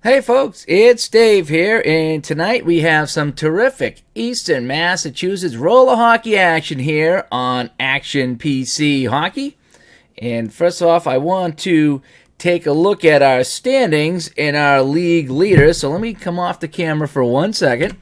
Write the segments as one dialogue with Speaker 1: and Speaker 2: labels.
Speaker 1: Hey folks, it's Dave here, and tonight we have some terrific Eastern Massachusetts roller hockey action here on Action PC Hockey. And first off, I want to take a look at our standings and our league leaders. So let me come off the camera for 1 second.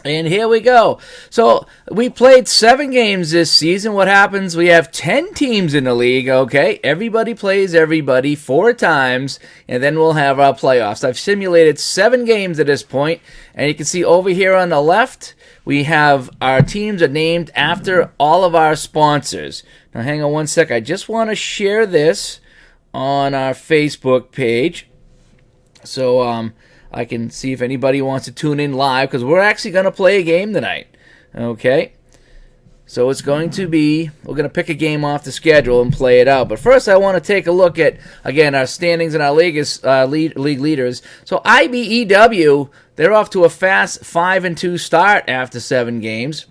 Speaker 1: And here we go. So we played 7 games this season. What happens? We have 10 teams in the league, okay? Everybody plays everybody 4 times, and then we'll have our playoffs. I've simulated 7 games at this point, and you can see over here on the left, we have our teams are named after all of our sponsors. Now hang on 1 sec. I just want to share this on our Facebook page. So, I can see if anybody wants to tune in live, because we're actually going to play a game tonight. Okay? So it's going to be, we're going to pick a game off the schedule and play it out. But first I want to take a look at, again, our standings and our league leaders. So IBEW, they're off to a fast 5-2 start after 7 games.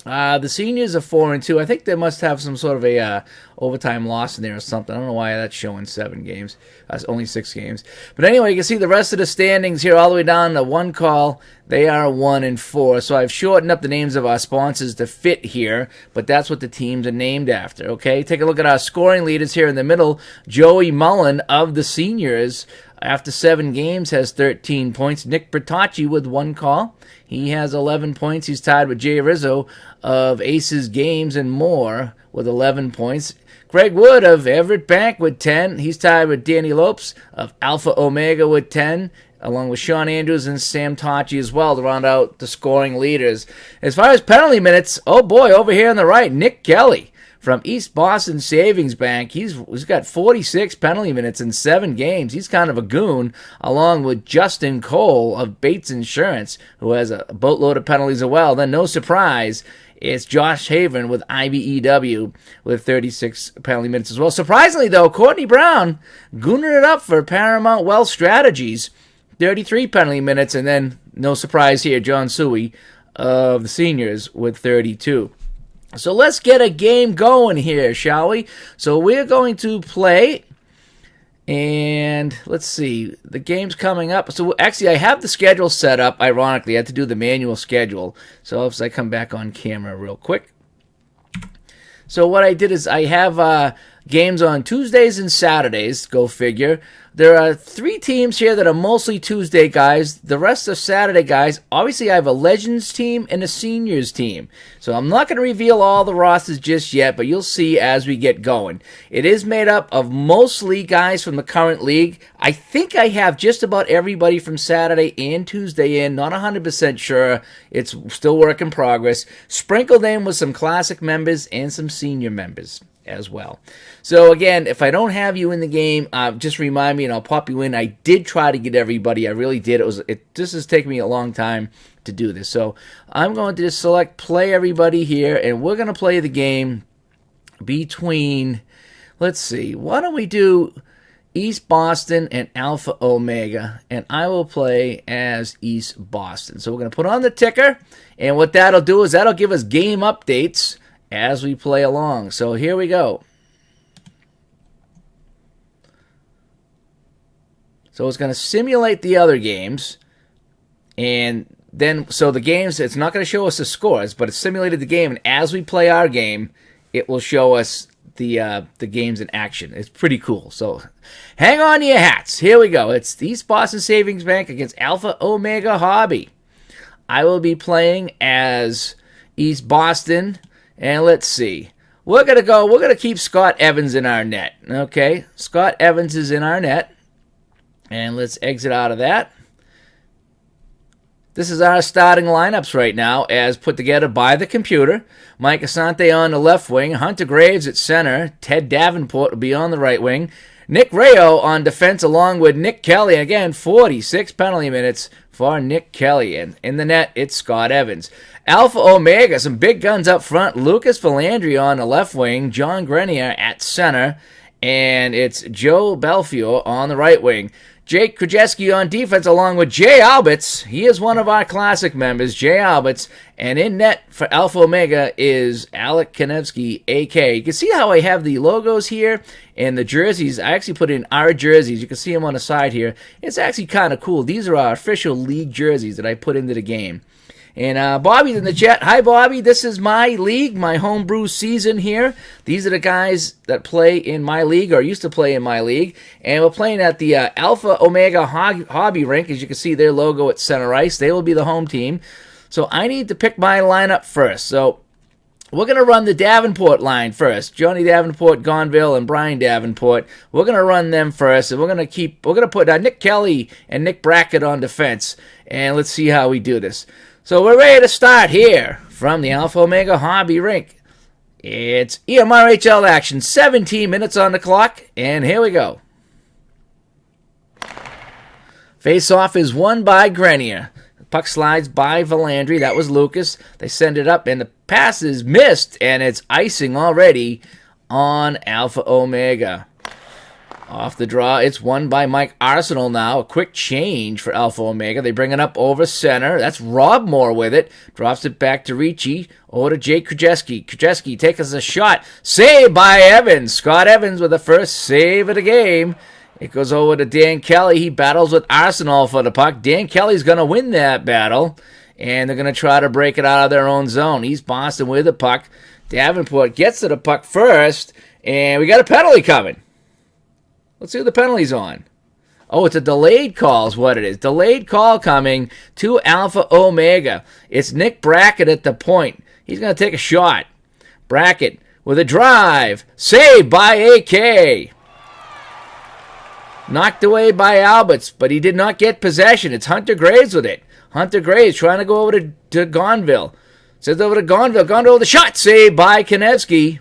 Speaker 1: The seniors are 4-2. I think they must have some sort of a overtime loss in there or something. I don't know why that's showing 7 games. That's only 6 games. But anyway, you can see the rest of the standings here all the way down to 1 call. They are 1-4. So I've shortened up the names of our sponsors to fit here, but that's what the teams are named after. Okay, take a look at our scoring leaders here in the middle. Joey Mullen of the seniors, after 7 games, has 13 points. Nick Bertocci with 1 call. He has 11 points. He's tied with Jay Rizzo of Aces Games and More with 11 points. Greg Wood of Everett Bank with 10. He's tied with Danny Lopes of Alpha Omega with 10, along with Sean Andrews and Sam Tachi as well to round out the scoring leaders. As far as penalty minutes, oh boy, over here on the right, Nick Kelly from East Boston Savings Bank. He's got 46 penalty minutes in 7 games. He's kind of a goon, along with Justin Cole of Bates Insurance, who has a boatload of penalties as well. Then, no surprise, it's Josh Haven with IBEW with 36 penalty minutes as well. Surprisingly, though, Courtney Brown gooning it up for Paramount Wealth Strategies, 33 penalty minutes. And then, no surprise here, John Suey of the seniors with 32. So let's get a game going here, shall we? So we're going to play, and let's see, the game's coming up. So actually, I have the schedule set up. Ironically, I had to do the manual schedule. So if I come back on camera real quick. So what I did is I have games on Tuesdays and Saturdays, go figure. There are 3 teams here that are mostly Tuesday guys. The rest are Saturday guys. Obviously, I have a Legends team and a Seniors team. So I'm not going to reveal all the rosters just yet, but you'll see as we get going. It is made up of mostly guys from the current league. I think I have just about everybody from Saturday and Tuesday in. Not 100% sure. It's still work in progress. Sprinkled in with some classic members and some senior members as well. So again, if I don't have you in the game, just remind me and I'll pop you in. I did try to get everybody. I really did. This has taken me a long time to do this. So I'm going to just select play everybody here, and we're going to play the game between, let's see, why don't we do East Boston and Alpha Omega, and I will play as East Boston. So we're going to put on the ticker, and what that'll do is that'll give us game updates as we play along. So here we go. So it's going to simulate the other games, and then, so the games, it's not going to show us the scores, but it's simulated the game, and as we play our game, it will show us the games in action. It's pretty cool. So hang on to your hats. Here we go. It's the East Boston Savings Bank against Alpha Omega Hobby. I will be playing as East Boston, and let's see. We're going to keep Scott Evans in our net. Okay, Scott Evans is in our net. And let's exit out of that. This is our starting lineups right now as put together by the computer. Mike Asante on the left wing. Hunter Graves at center. Ted Davenport will be on the right wing. Nick Rayo on defense along with Nick Kelly. Again, 46 penalty minutes for Nick Kelly. And in the net, it's Scott Evans. Alpha Omega, some big guns up front. Lucas Philandri on the left wing. John Grenier at center. And it's Joe Belfiore on the right wing. Jake Krajewski on defense along with Jay Alberts. He is one of our classic members, Jay Alberts. And in net for Alpha Omega is Alec Konevsky, AK. You can see how I have the logos here and the jerseys. I actually put in our jerseys. You can see them on the side here. It's actually kind of cool. These are our official league jerseys that I put into the game. And Bobby's in the chat. Hi, Bobby. This is my league, my homebrew season here. These are the guys that play in my league or used to play in my league. And we're playing at the Alpha Omega Hobby Rink. As you can see, their logo at center ice. They will be the home team. So I need to pick my lineup first. So we're going to run the Davenport line first. Johnny Davenport, Gonville, and Brian Davenport. We're going to run them first. And we're going to put Nick Kelly and Nick Brackett on defense. And let's see how we do this. So we're ready to start here from the Alpha Omega Hobby Rink. It's EMRHL action, 17 minutes on the clock, and here we go. Face-off is won by Grenier. The puck slides by Valandry. That was Lucas. They send it up, and the pass is missed, and it's icing already on Alpha Omega. Off the draw, it's won by Mike Arsenal now. A quick change for Alpha Omega. They bring it up over center. That's Rob Moore with it. Drops it back to Ricci. Over to Jake Krajewski. Krajewski takes us a shot. Saved by Evans. Scott Evans with the first save of the game. It goes over to Dan Kelly. He battles with Arsenal for the puck. Dan Kelly's going to win that battle. And they're going to try to break it out of their own zone. East Boston with the puck. Davenport gets to the puck first. And we got a penalty coming. Let's see what the penalty's on. Oh, it's a delayed call is what it is. Delayed call coming to Alpha Omega. It's Nick Brackett at the point. He's going to take a shot. Brackett with a drive. Saved by AK. Knocked away by Alberts, but he did not get possession. It's Hunter Graves with it. Hunter Graves trying to go over to Gonville. Sends over to Gonville. Gonville with a shot. Saved by Konevsky.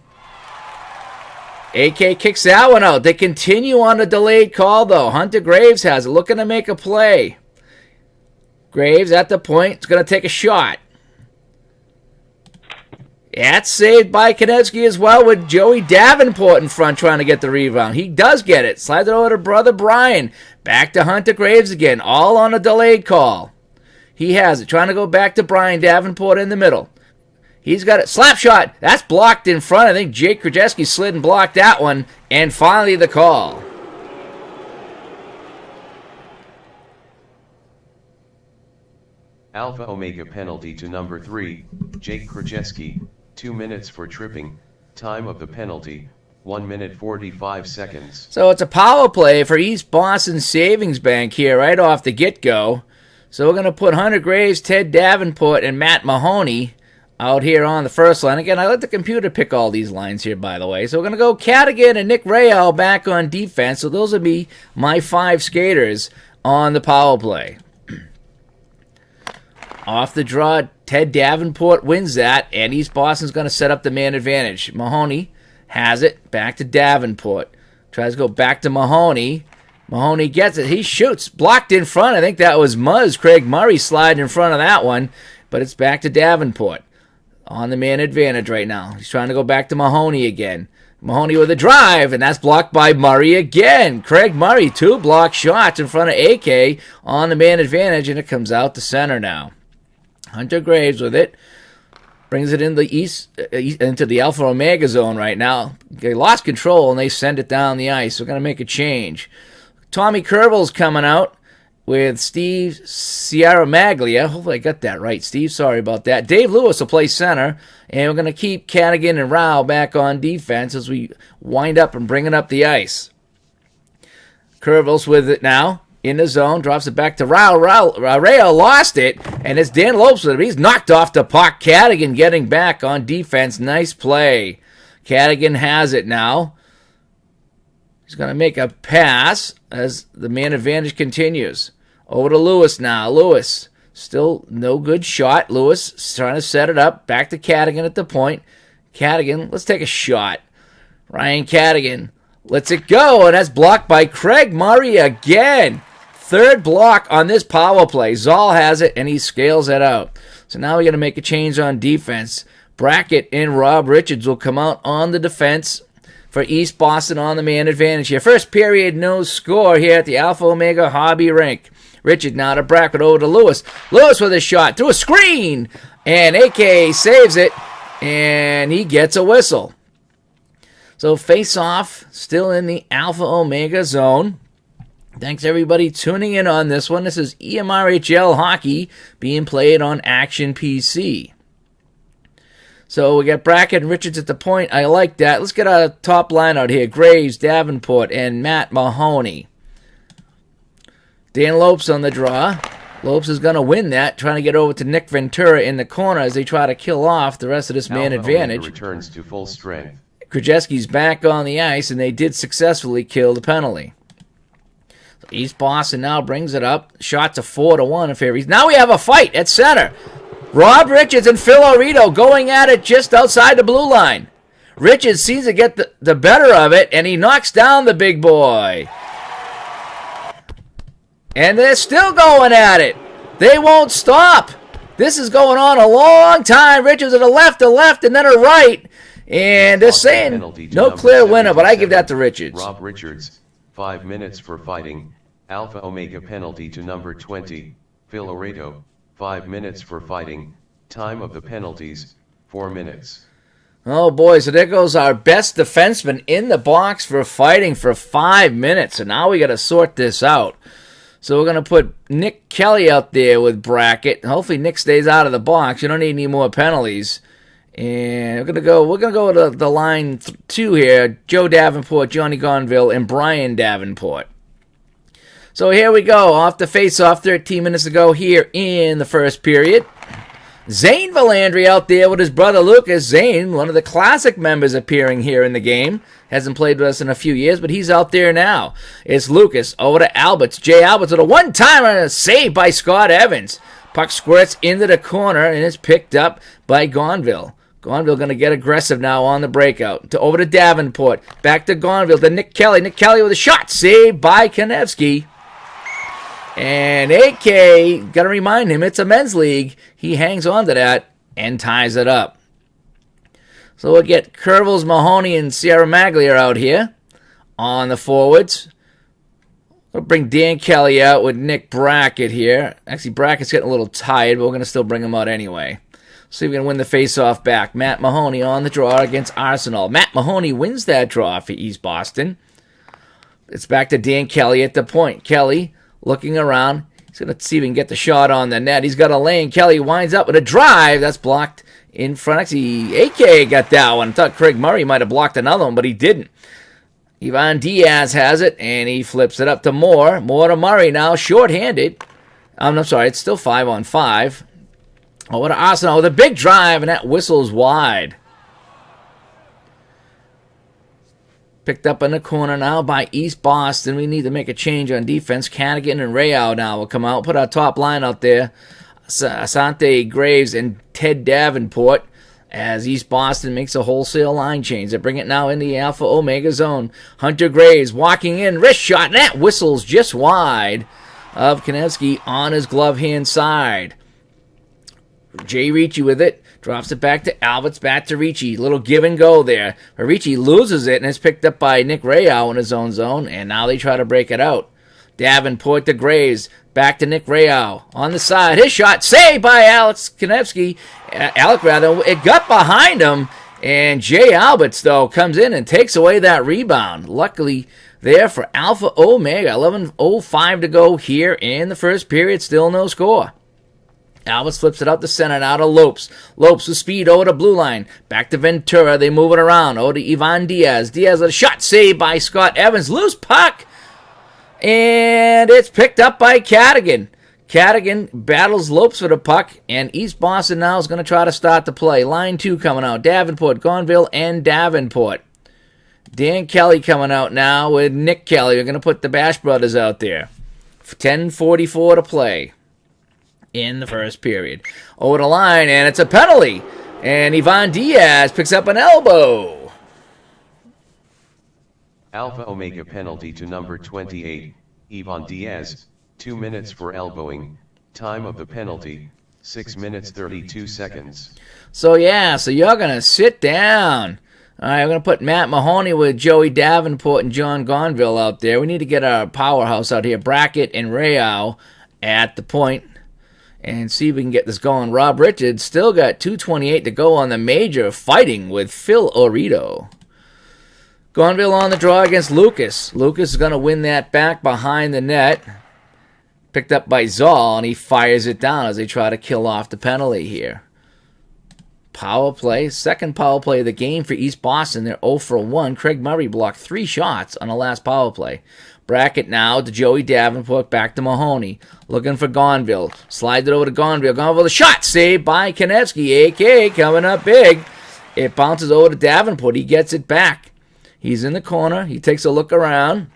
Speaker 1: AK kicks that one out. They continue on the delayed call, though. Hunter Graves has it, looking to make a play. Graves at the point is going to take a shot. That's saved by Konevsky as well with Joey Davenport in front trying to get the rebound. He does get it. Slides it over to brother Brian. Back to Hunter Graves again, all on a delayed call. He has it. Trying to go back to Brian Davenport in the middle. He's got it. Slap shot. That's blocked in front. I think Jake Krajewski slid and blocked that one. And finally the call.
Speaker 2: Alpha Omega penalty to number 3, Jake Krajewski, 2 minutes for tripping. Time of the penalty, 1 minute 45 seconds.
Speaker 1: So it's a power play for East Boston Savings Bank here right off the get-go. So we're going to put Hunter Graves, Ted Davenport, and Matt Mahoney out here on the first line. Again, I let the computer pick all these lines here, by the way. So we're going to go Cadigan and Nick EMRHL back on defense. So those would be my 5 skaters on the power play. Off the draw, Ted Davenport wins that, and East Boston's going to set up the man advantage. Mahoney has it, back to Davenport. Tries to go back to Mahoney. Mahoney gets it. He shoots. Blocked in front. I think that was Muzz. Craig Murray sliding in front of that one, but it's back to Davenport. On the man advantage right now. He's trying to go back to Mahoney again. Mahoney with a drive, and that's blocked by Murray again. Craig Murray, 2 block shots in front of AK on the man advantage, and it comes out to center now. Hunter Graves with it. Brings it in the into the Alpha Omega zone right now. They lost control, and they send it down the ice. We're going to make a change. Tommy Kerbel's coming out with Steve Sierra Maglia. Hopefully I got that right, Steve. Sorry about that. Dave Lewis will play center, and we're going to keep Cadigan and Rao back on defense as we wind up and bring it up the ice. Kerbel's with it now. In the zone, drops it back to Rao. Rao lost it, and it's Dan Lopes with it. He's knocked off the puck. Cadigan getting back on defense. Nice play. Cadigan has it now. He's going to make a pass as the man advantage continues. Over to Lewis now. Lewis, still no good shot. Lewis trying to set it up. Back to Cadigan at the point. Cadigan, let's take a shot. Ryan Cadigan lets it go, and that's blocked by Craig Murray again. 3rd block on this power play. Zoll has it, and he scales it out. So now we're going to make a change on defense. Brackett and Rob Richards will come out on the defense. for East Boston on the man advantage here. First period, no score here at the Alpha Omega Hobby Rink. Richard now to Brackett, over to Lewis. Lewis with a shot through a screen, and AK saves it, and he gets a whistle. So face-off still in the Alpha Omega zone. Thanks everybody tuning in on this one. This is EMRHL hockey being played on Action PC. So we got Brackett and Richards at the point. I like that. Let's get our top line out here. Graves, Davenport, and Matt Mahoney. Dan Lopes on the draw. Lopes is going to win that, trying to get over to Nick Ventura in the corner as they try to kill off the rest of this man advantage.
Speaker 2: Returns to full strength.
Speaker 1: Krajewski's back on the ice, and they did successfully kill the penalty. So East Boston now brings it up. Shot to 4-1 in favor. Now we have a fight at center. Rob Richards and Phil Orito going at it just outside the blue line. Richards seems to get the better of it, and he knocks down the big boy. And they're still going at it. They won't stop. This is going on a long time. Richards at a left, and then a right. And they're saying no clear winner, but I give that to Richards.
Speaker 2: Rob Richards, 5 minutes for fighting. Alpha Omega penalty to number 20, Phil Orito, 5 minutes for fighting. Time of the penalties, 4 minutes.
Speaker 1: Oh boy, so there goes our best defenseman in the box for fighting for 5 minutes. And now we got to sort this out. So we're going to put Nick Kelly out there with Brackett. Hopefully Nick stays out of the box. You don't need any more penalties. And we're going to go to the line 2 here. Joe Davenport, Johnny Gonville, and Brian Davenport. So here we go. Off the face-off, 13 minutes ago here in the first period. Zane Valandry out there with his brother Lucas. Zane, one of the classic members appearing here in the game. Hasn't played with us in a few years, but he's out there now. It's Lucas over to Alberts. Jay Alberts with a one-timer and a save by Scott Evans. Puck squirts into the corner and it's picked up by Gonville. Gonville going to get aggressive now on the breakout. Over to Davenport. Back to Gonville to Nick Kelly. Nick Kelly with a shot. Saved by Konevsky. And AK, got to remind him, it's a men's league. He hangs on to that and ties it up. So we'll get Curvels, Mahoney, and Sierra Maglia out here on the forwards. We'll bring Dan Kelly out with Nick Brackett here. Actually, Brackett's getting a little tired, but we're going to still bring him out anyway. See if we can win the face-off back. Matt Mahoney on the draw against Arsenal. Matt Mahoney wins that draw for East Boston. It's back to Dan Kelly at the point. Kelly looking around. He's going to see if he can get the shot on the net. He's got a lane. Kelly winds up with a drive. That's blocked in front. Actually, AK got that one. I thought Craig Murray might have blocked another one, but he didn't. Ivan Diaz has it, and he flips it up to Moore. Moore to Murray now, short-handed. I'm sorry, it's still 5-on-5. Over to Arsenal with a big drive, and that whistles wide. Picked up in the corner now by East Boston. We need to make a change on defense. Canigan and Rayau now will come out. Put our top line out there. Asante Graves and Ted Davenport as East Boston makes a wholesale line change. They bring it now in the Alpha Omega zone. Hunter Graves walking in. Wrist shot, and that whistles just wide of Konevsky on his glove hand side. Jay Ricci with it. Drops it back to Alberts, back to Ricci. Little give and go there. But Ricci loses it, and it's picked up by Nick Rayau in his own zone, and now they try to break it out. Davenport to Graves. Back to Nick Rayau. On the side. His shot saved by Alex Konevsky. It got behind him, and Jay Alberts, though, comes in and takes away that rebound. Luckily there for Alpha Omega. 11:05 to go here in the first period. Still no score. Alberts flips it out to center, now to Lopes. Lopes with speed over to blue line. Back to Ventura. They move it around. Over to Ivan Diaz. Diaz with a shot saved by Scott Evans. Loose puck. And it's picked up by Cadigan. Cadigan battles Lopes for the puck. And East Boston now is going to try to start the play. Line 2 coming out. Davenport, Gonville, and Davenport. Dan Kelly coming out now with Nick Kelly. We're going to put the Bash Brothers out there. 10:44 to play in the first period. Over the line, and it's a penalty. And Ivan Diaz picks up an elbow.
Speaker 2: Alpha Omega penalty to number 28, Ivan Diaz, 2 minutes for elbowing. Time of the penalty, 6 minutes 32 seconds.
Speaker 1: So you're going to sit down. All right, I'm going to put Matt Mahoney with Joey Davenport and John Gonville out there. We need to get our powerhouse out here, Brackett and EMRHL at the point, and see if we can get this going. Rob Richards still got 2:28 to go on the major, fighting with Phil Orito. Gonville on the draw against Lucas. Lucas is going to win that back behind the net. Picked up by Zoll, and he fires it down as they try to kill off the penalty here. Power play, second power play of the game for East Boston. They're 0 for 1. Craig Murray blocked 3 shots on the last power play. Brackett now to Joey Davenport, back to Mahoney. Looking for Gonville. Slides it over to Gonville. Gonville, the shot saved by Konevsky. AK coming up big. It bounces over to Davenport. He gets it back. He's in the corner. He takes a look around.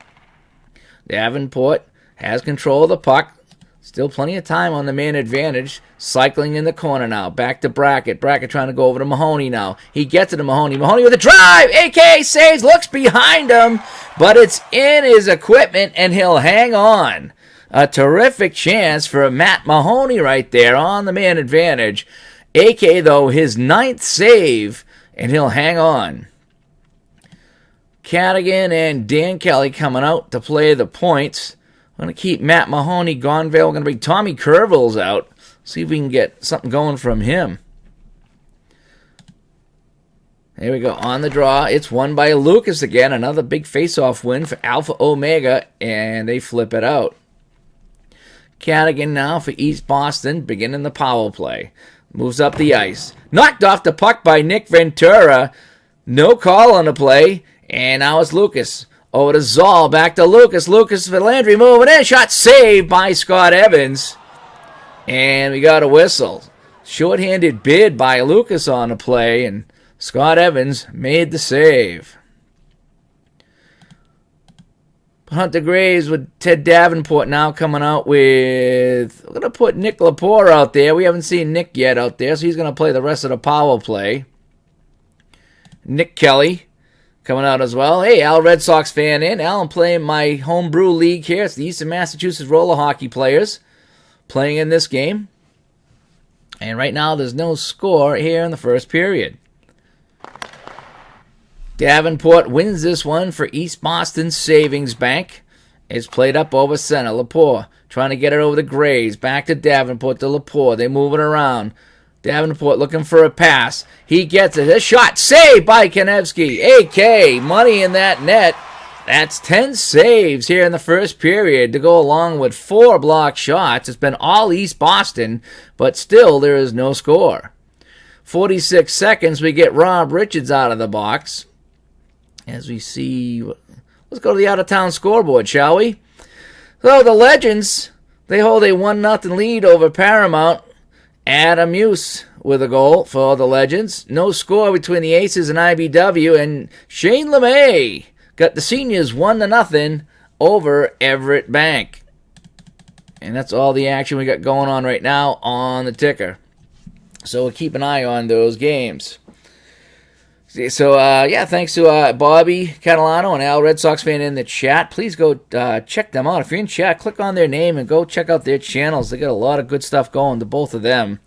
Speaker 1: Davenport has control of the puck. Still plenty of time on the man advantage. Cycling in the corner now. Back to Brackett. Brackett trying to go over to Mahoney now. He gets it to Mahoney. Mahoney with a drive. AK saves. Looks behind him. But it's in his equipment and he'll hang on. A terrific chance for Matt Mahoney right there on the man advantage. AK, though, his 9th save. And he'll hang on. Cadigan and Dan Kelly coming out to play the points. I'm going to keep Matt Mahoney, Gonville. We're going to bring Tommy Curvels out. See if we can get something going from him. Here we go. On the draw. It's won by Lucas again. Another big face-off win for Alpha Omega. And they flip it out. Cadigan now for East Boston. Beginning the power play. Moves up the ice. Knocked off the puck by Nick Ventura. No call on the play. And now it's Lucas. Over to Zoll, back to Lucas. Lucas for Landry moving in. Shot saved by Scott Evans. And we got a whistle. Short-handed bid by Lucas on the play, and Scott Evans made the save. Hunter Graves with Ted Davenport now coming out with... We're going to put Nick Lepore out there. We haven't seen Nick yet out there, so he's going to play the rest of the power play. Nick Kelly coming out as well. Hey, Al, Red Sox fan in. Al, I'm playing my homebrew league here. It's the Eastern Massachusetts roller hockey players playing in this game. And right now there's no score here in the first period. Davenport wins this one for East Boston Savings Bank. It's played up over center. Lepore trying to get it over to Graves. Back to Davenport to Lepore. They move it around. Davenport looking for a pass. He gets it. A shot saved by Konevsky. AK, money in that net. That's 10 saves here in the first period to go along with 4 block shots. It's been all East Boston, but still there is no score. 46 seconds, we get Rob Richards out of the box. As we see, let's go to the out-of-town scoreboard, shall we? So the Legends, they hold a 1-0 lead over Paramount. Adam Muse with a goal for the Legends. No score between the Aces and IBW. And Shane LeMay got the Seniors 1-0 over Everett Bank. And that's all the action we got going on right now on the ticker. So we'll keep an eye on those games. So, thanks to Bobby Catalano and Al, Red Sox fan in the chat. Please go check them out. If you're in chat, click on their name and go check out their channels. They got a lot of good stuff going to both of them.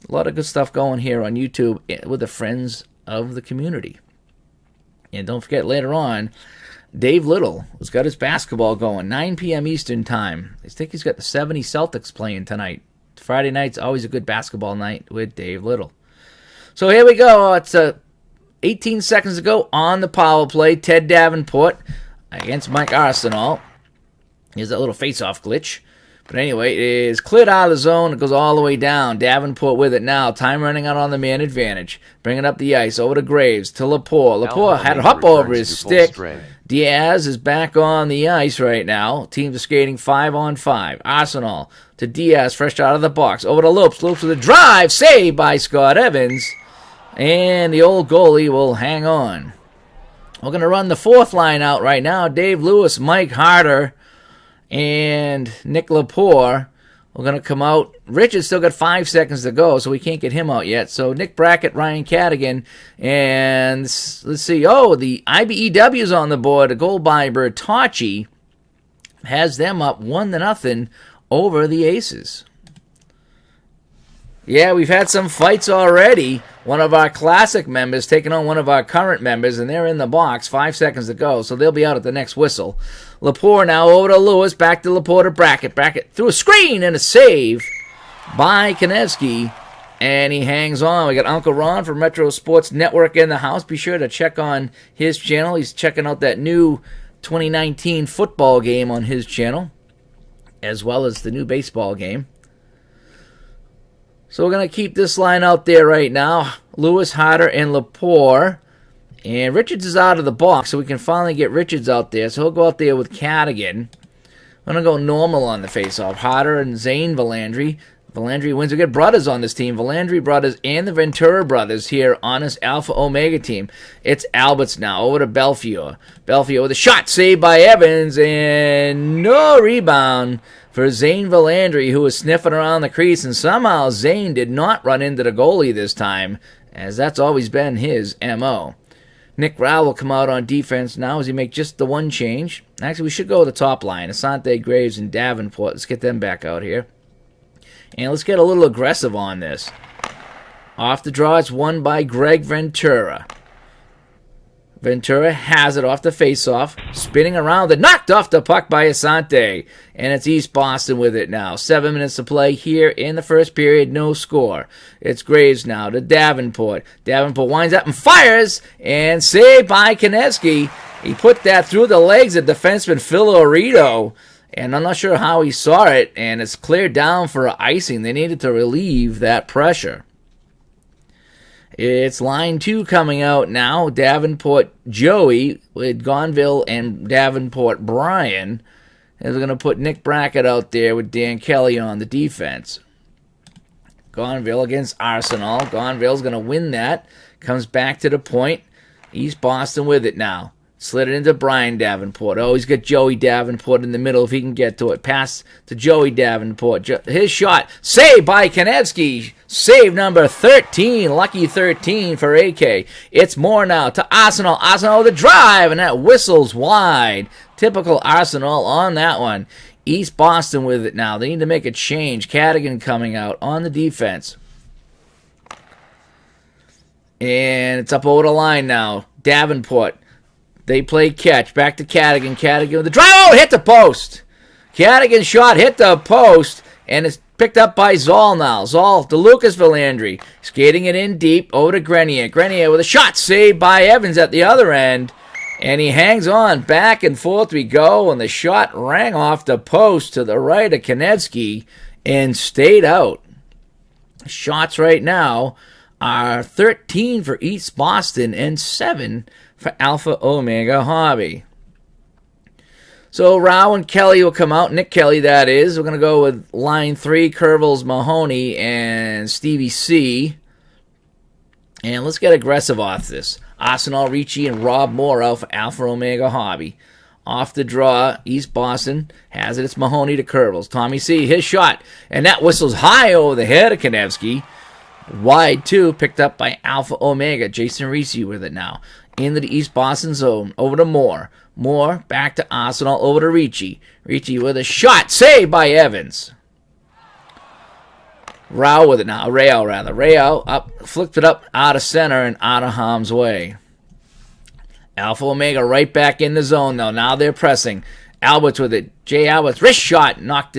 Speaker 1: A lot of good stuff going here on YouTube with the friends of the community. And don't forget, later on, Dave Little has got his basketball going, 9 p.m. Eastern time. I think he's got the 70 Celtics playing tonight. Friday night's always a good basketball night with Dave Little. So here we go. It's 18 seconds to go on the power play. Ted Davenport against Mike Arsenal. Here's that little face-off glitch. But anyway, it is cleared out of the zone. It goes all the way down. Davenport with it now. Time running out on the man advantage. Bringing up the ice over to Graves to Lepore. Lepore had a hop over his stick. Diaz is back on the ice right now. Teams are skating 5-on-5. Arsenal to Diaz, fresh out of the box. Over to Lopes. Lopes with a drive. Saved by Scott Evans. And the old goalie will hang on. We're going to run the fourth line out right now. Dave Lewis, Mike Harder, and Nick Lepore. We're going to come out. Richard's still got 5 seconds to go, so we can't get him out yet. So Nick Brackett, Ryan Cadigan, and let's see. Oh, the IBEW's on the board. A goal by Bertocci has them up 1-0 over the Aces. Yeah, we've had some fights already. One of our classic members taking on one of our current members, and they're in the box. 5 seconds to go, so they'll be out at the next whistle. Lepore now over to Lewis. Back to Lepore to Brackett. Brackett through a screen and a save by Konevsky. And he hangs on. We got Uncle Ron from Metro Sports Network in the house. Be sure to check on his channel. He's checking out that new 2019 football game on his channel, as well as the new baseball game. So we're going to keep this line out there right now. Lewis, Harder, and Lepore. And Richards is out of the box, so we can finally get Richards out there. So he'll go out there with Cadigan. I'm going to go normal on the faceoff. Harder and Zane Valandry. Valandry wins. We got brothers on this team. Valandry brothers and the Ventura brothers here on this Alpha Omega team. It's Alberts now over to Belfiore. Belfiore with a shot saved by Evans, and no rebound for Zane Valandry, who was sniffing around the crease, and somehow Zane did not run into the goalie this time, as that's always been his MO. Nick Rao will come out on defense now as he makes just the one change. Actually, we should go with the top line. Asante, Graves, and Davenport. Let's get them back out here. And let's get a little aggressive on this. Off the draw, it's won by Greg Ventura. Ventura has it off the faceoff, spinning around it, knocked off the puck by Asante. And it's East Boston with it now. 7 minutes to play here in the first period, no score. It's Graves now to Davenport. Davenport winds up and fires, and saved by Konevsky. He put that through the legs of defenseman Phil Orito. And I'm not sure how he saw it, and it's cleared down for icing. They needed to relieve that pressure. It's line 2 coming out now. Davenport Joey with Gonville and Davenport Brian. And they're going to put Nick Brackett out there with Dan Kelly on the defense. Gonville against Arsenal. Gonville's going to win that. Comes back to the point. East Boston with it now. Slid it into Brian Davenport. Oh, he's got Joey Davenport in the middle if he can get to it. Pass to Joey Davenport. His shot. Saved by Konevsky. Save number 13. Lucky 13 for AK. It's more now to Arsenal. Arsenal with a drive, and that whistles wide. Typical Arsenal on that one. East Boston with it now. They need to make a change. Cadigan coming out on the defense. And it's up over the line now. Davenport. They play catch. Back to Cadigan. Cadigan with the drive. Oh, hit the post. Cadigan shot hit the post, and it's picked up by Zoll now. Zoll to Lucas Valandry. Skating it in deep over to Grenier. Grenier with a shot saved by Evans at the other end. And he hangs on. Back and forth we go, and the shot rang off the post to the right of Konevsky and stayed out. Shots right now are 13 for East Boston and 7 for Alpha Omega Hobby. So Rao and Kelly will come out. Nick Kelly, that is. We're going to go with line 3, Curvels, Mahoney, and Stevie C. And let's get aggressive off this. Arsenal, Ricci, and Rob Moore out for Alpha Omega Hobby. Off the draw, East Boston has it. It's Mahoney to Curvels. Tommy C, his shot. And that whistles high over the head of Konevsky. Wide 2, picked up by Alpha Omega. Jason Ricci with it now. Into the East Boston zone. Over to Moore. Moore back to Arsenal. Over to Ricci. Ricci with a shot. Saved by Evans. Rao with it now. Rayo rather. Rayo up. Flipped it up out of center and out of harm's way. Alpha Omega right back in the zone though. Now they're pressing. Alberts with it. Jay Alberts. Wrist shot. Knocked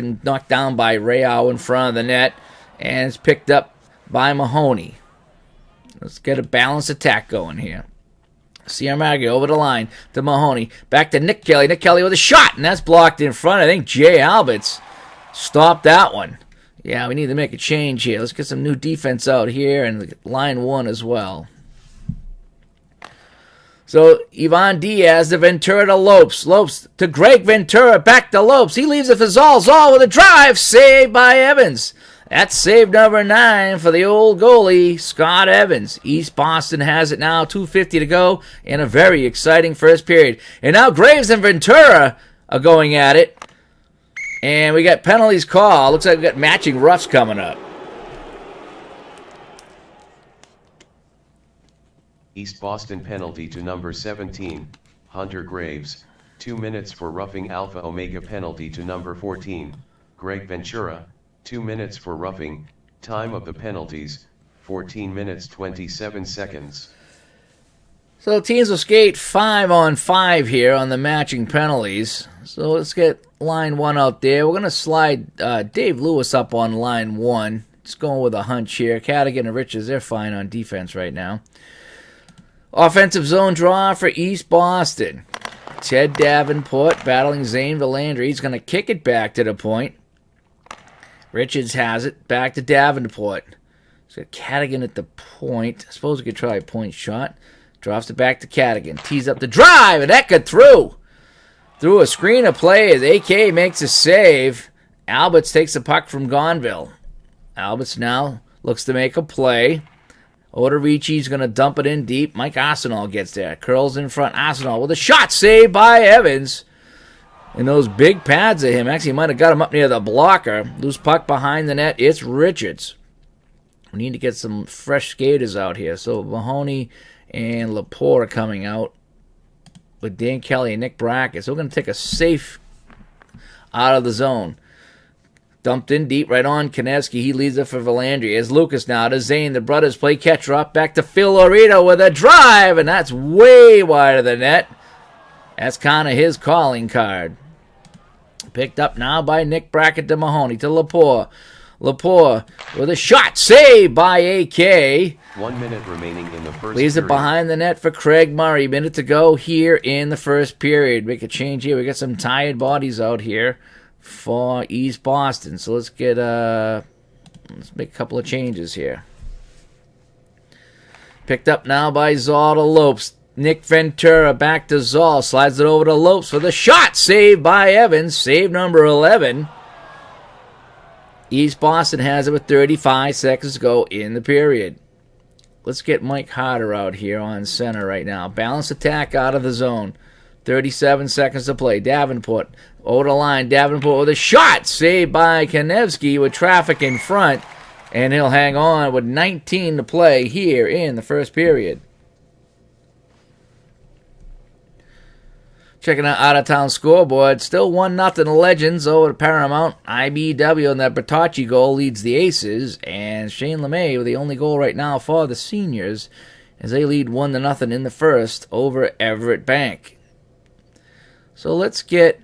Speaker 1: down by Rayo in front of the net. And it's picked up by Mahoney. Let's get a balanced attack going here. Sierra Maggie over the line to Mahoney. Back to Nick Kelly. Nick Kelly with a shot, and that's blocked in front. I think Jay Alberts stopped that one. Yeah, we need to make a change here. Let's get some new defense out here, and line 1 as well. So, Ivan Diaz to Ventura to Lopes. Lopes to Greg Ventura. Back to Lopes. He leaves it for Zoll. Zoll with a drive. Saved by Evans. That's save number 9 for the old goalie, Scott Evans. East Boston has it now, 2:50 to go in a very exciting first period. And now Graves and Ventura are going at it. And we got penalties called. Looks like we got matching roughs coming up.
Speaker 2: East Boston penalty to number 17, Hunter Graves, 2 minutes for roughing. Alpha Omega penalty to number 14, Greg Ventura, 2 minutes for roughing. Time of the penalties, 14 minutes 27 seconds.
Speaker 1: So the teams will skate 5-on-5 here on the matching penalties. So let's get line 1 out there. We're going to slide Dave Lewis up on line 1. Just going with a hunch here. Cadigan and Richards, they're fine on defense right now. Offensive zone draw for East Boston. Ted Davenport battling Zane Valandry. He's going to kick it back to the point. Richards has it. Back to Davenport. He's got Cadigan at the point. I suppose we could try a point shot. Drops it back to Cadigan. Tees up the drive, and that got through. Through a screen of play as AK makes a save. Alberts takes the puck from Gonville. Alberts now looks to make a play. Oderici's going to dump it in deep. Mike Arsenal gets there. Curls in front. Arsenal with a shot saved by Evans. And those big pads of him. Actually, might have got him up near the blocker. Loose puck behind the net. It's Richards. We need to get some fresh skaters out here. So Mahoney and Lepore are coming out with Dan Kelly and Nick Brackett. So we're going to take a safe out of the zone. Dumped in deep right on Konevsky. He leads it for Valandry. As Lucas now to Zane. The brothers play catcher up. Back to Phil Laredo with a drive. And that's way wide of the net. That's kind of his calling card. Picked up now by Nick Brackett to Mahoney to Lepore. Lepore with a shot. Saved by AK.
Speaker 2: 1 minute remaining in the first
Speaker 1: Leaves it
Speaker 2: period.
Speaker 1: behind the net for Craig Murray. Minute to go here in the first period. Make a change here. We got some tired bodies out here for East Boston. So let's get let's make a couple of changes here. Picked up now by Zoll to Lopes. Nick Ventura back to Zoll. Slides it over to Lopes for the shot. Saved by Evans. Save number 11. East Boston has it with 35 seconds to go in the period. Let's get Mike Harder out here on center right now. Balanced attack out of the zone. 37 seconds to play. Davenport over the line. Davenport with a shot. Saved by Konevsky with traffic in front. And he'll hang on with 19 to play here in the first period. Checking out-of-town scoreboard. Still 1-0 Legends over to Paramount. IBW and that Bertocci goal leads the Aces. And Shane LeMay with the only goal right now for the Seniors as they lead 1-0 in the first over Everett Bank. So let's get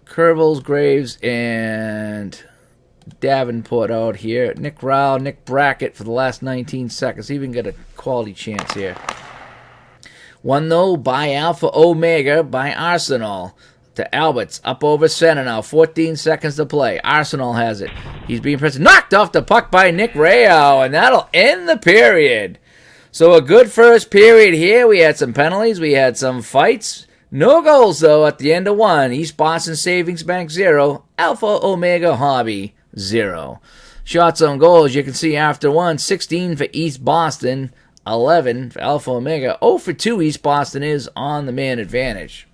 Speaker 1: Curvels, Graves, and Davenport out here. Nick Rao, Nick Brackett for the last 19 seconds. See if we can get a quality chance here. 1-0 by Alpha Omega by Arsenal to Alberts. Up over center now. 14 seconds to play. Arsenal has it. He's being pressed. Knocked off the puck by Nick Rayo, and that'll end the period. So a good first period here. We had some penalties. We had some fights. No goals, though, at the end of one. East Boston Savings Bank 0. Alpha Omega Hobby 0. Shots on goal, as you can see after one. 16 for East Boston. 11 for Alpha Omega. 0 for 2 East Boston is on the man advantage.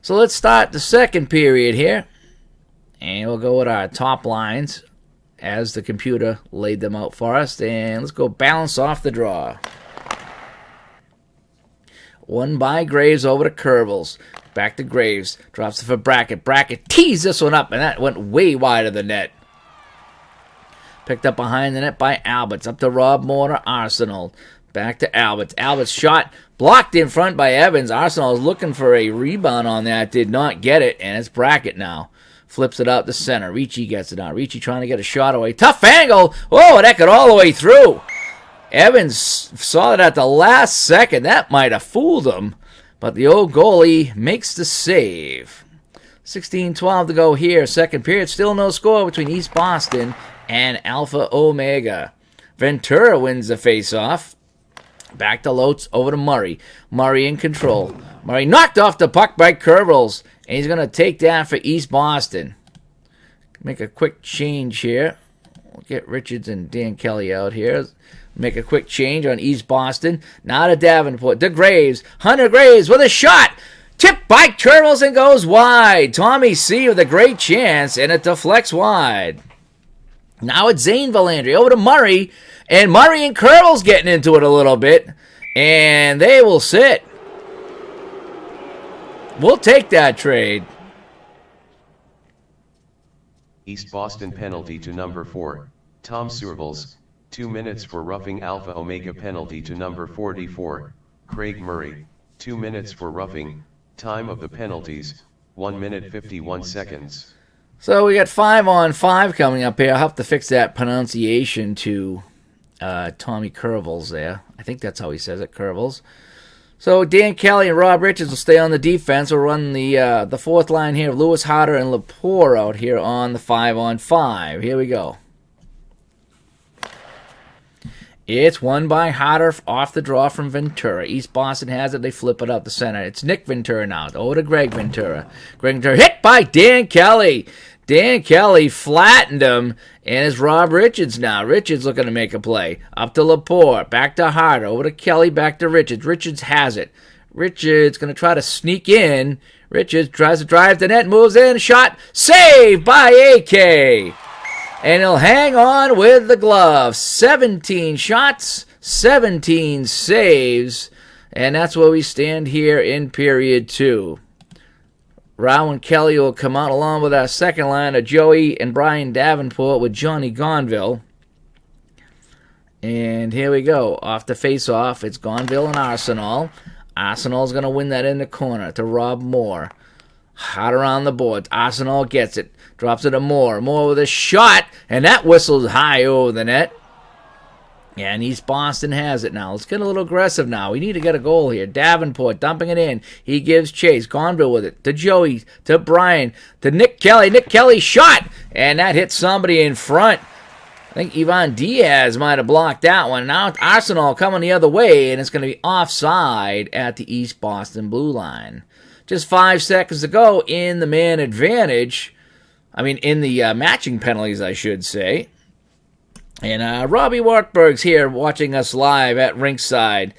Speaker 1: So let's start the second period here. And we'll go with our top lines as the computer laid them out for us. And let's go balance off the draw. One by Graves over to Curvels. Back to Graves. Drops it for Brackett. Brackett tees this one up, and that went way wide of the net. Picked up behind the net by Alberts. Up to Rob Mortar, Arsenal. Back to Alberts. Alberts shot blocked in front by Evans. Arsenal is looking for a rebound on that. Did not get it, and it's Brackett now. Flips it out to center. Ricci gets it now. Ricci trying to get a shot away. Tough angle. Oh, that got all the way through. Evans saw it at the last second. That might have fooled him. But the old goalie makes the save. 16-12 to go here. Second period. Still no score between East Boston and Alpha Omega. Ventura wins the faceoff. Back to Lotz, over to Murray. Murray in control. Murray knocked off the puck by Curvels. And he's going to take that for East Boston. Make a quick change here. We'll get Richards and Dan Kelly out here. Make a quick change on East Boston. Now to Davenport. To Graves. Hunter Graves with a shot. Tipped by Curvels and goes wide. Tommy C with a great chance. And it deflects wide. Now it's Zane Valandry over to Murray. And Murray and Curvels getting into it a little bit. And they will sit. We'll take that trade.
Speaker 2: East Boston penalty to number 4, Tom Survels, 2 minutes for roughing Alpha Omega penalty to number 44, Craig Murray, 2 minutes for roughing, time of the penalties, 1 minute 51 seconds.
Speaker 1: So we got 5-on-5 coming up here. I'll have to fix that pronunciation to Tommy Curvels there. I think that's how he says it, Curvels. So Dan Kelly and Rob Richards will stay on the defense. We'll run the fourth line here. Lewis Harder and Lepore out here on the 5-on-5. Here we go. It's won by Harder off the draw from Ventura. East Boston has it. They flip it up the center. It's Nick Ventura now. Over to Greg Ventura. Greg Ventura hit by Dan Kelly. Dan Kelly flattened him, and it's Rob Richards now. Richards looking to make a play. Up to Lepore. Back to Harder. Over to Kelly. Back to Richards. Richards has it. Richards going to try to sneak in. Richards tries to drive the net. Moves in. Shot. Saved by AK. And he'll hang on with the glove. 17 shots, 17 saves. And that's where we stand here in period 2. Rao and Kelly will come out along with our second line of Joey and Brian Davenport with Johnny Gonville. And here we go. Off the face-off, it's Gonville and Arsenal. Arsenal's going to win that in the corner to Rob Moore. Hot around the boards. Arsenal gets it. Drops it to Moore. Moore with a shot. And that whistles high over the net. And East Boston has it now. Let's get a little aggressive now. We need to get a goal here. Davenport dumping it in. He gives chase. Gonville with it. To Joey. To Brian. To Nick Kelly. Nick Kelly shot. And that hit somebody in front. I think Ivan Diaz might have blocked that one. Now Arsenal coming the other way. And it's going to be offside at the East Boston blue line. Just 5 seconds to go in the man advantage. I mean, in the matching penalties, I should say. And Robbie Wartburg's here watching us live at Rinkside.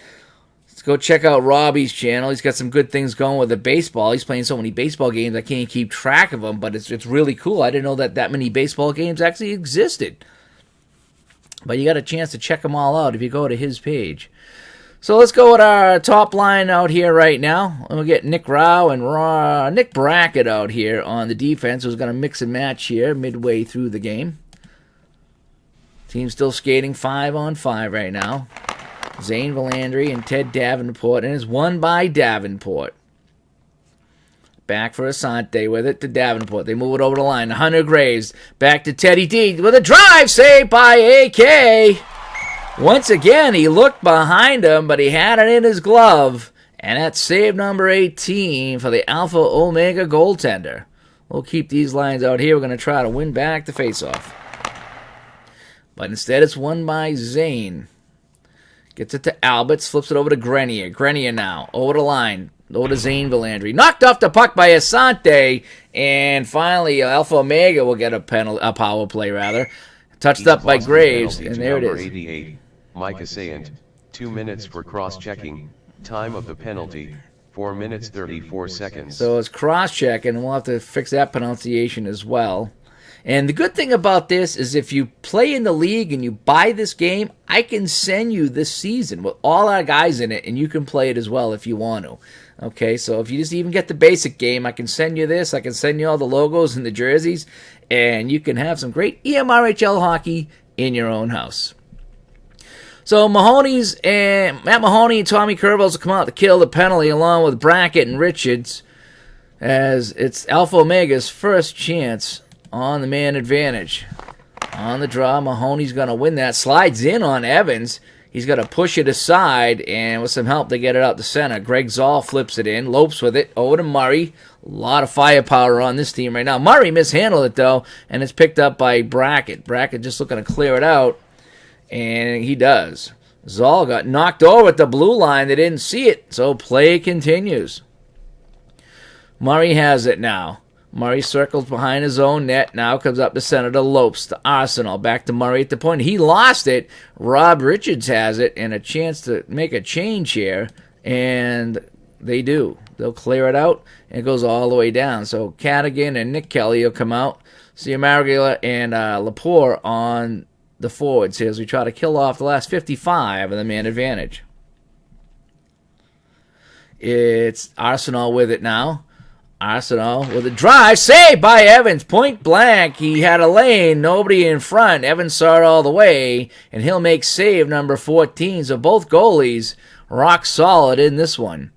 Speaker 1: Let's go check out Robbie's channel. He's got some good things going with the baseball. He's playing so many baseball games, I can't keep track of them, but it's really cool. I didn't know that many baseball games actually existed. But you got a chance to check them all out if you go to his page. So let's go with our top line out here right now. We'll get Nick Rao and Nick Brackett out here on the defense, who's going to mix and match here midway through the game. Team still skating 5-on-5 right now. Zane Valandry and Ted Davenport, and it's won by Davenport. Back for Asante with it to Davenport. They move it over the line. Hunter Graves back to Teddy D with a drive saved by AK. Once again, he looked behind him, but he had it in his glove. And that's save number 18 for the Alpha Omega goaltender. We'll keep these lines out here. We're going to try to win back the faceoff. But instead, it's won by Zane. Gets it to Alberts, flips it over to Grenier. Grenier now, over the line. Over to Zane Valandry. Knocked off the puck by Asante. And finally, Alpha Omega will get a power play, rather. Touched up by Graves, and there it is.
Speaker 2: 88, Mike Assayant, 2 minutes for cross-checking. Time of the penalty, 4 minutes 34 seconds.
Speaker 1: So it's cross-checking, and we'll have to fix that pronunciation as well. And the good thing about this is if you play in the league and you buy this game, I can send you this season with all our guys in it, and you can play it as well if you want to. Okay, so if you just even get the basic game, I can send you this. I can send you all the logos and the jerseys, and you can have some great EMRHL hockey in your own house. So Matt Mahoney and Tommy Curvels will come out to kill the penalty along with Brackett and Richards, as it's Alpha Omega's first chance on the man advantage. On the draw, Mahoney's going to win that. Slides in on Evans. He's going to push it aside, and with some help, they get it out the center. Greg Zoll flips it in, lopes with it, over to Murray. A lot of firepower on this team right now. Murray mishandled it, though, and it's picked up by Brackett. Brackett just looking to clear it out, and he does. Zoll got knocked over at the blue line. They didn't see it, so play continues. Murray has it now. Murray circles behind his own net. Now comes up the center to Lopes, to Arsenal. Back to Murray at the point. He lost it. Rob Richards has it, and a chance to make a change here. And they do. They'll clear it out, and it goes all the way down. So Cadigan and Nick Kelly will come out. See EMRHL and Lepore on the forwards here as we try to kill off the last 55 of the man advantage. It's Arsenal with it now. Arsenal with a drive. Saved by Evans. Point blank. He had a lane. Nobody in front. Evans saw it all the way. And he'll make save number 14. So both goalies rock solid in this one.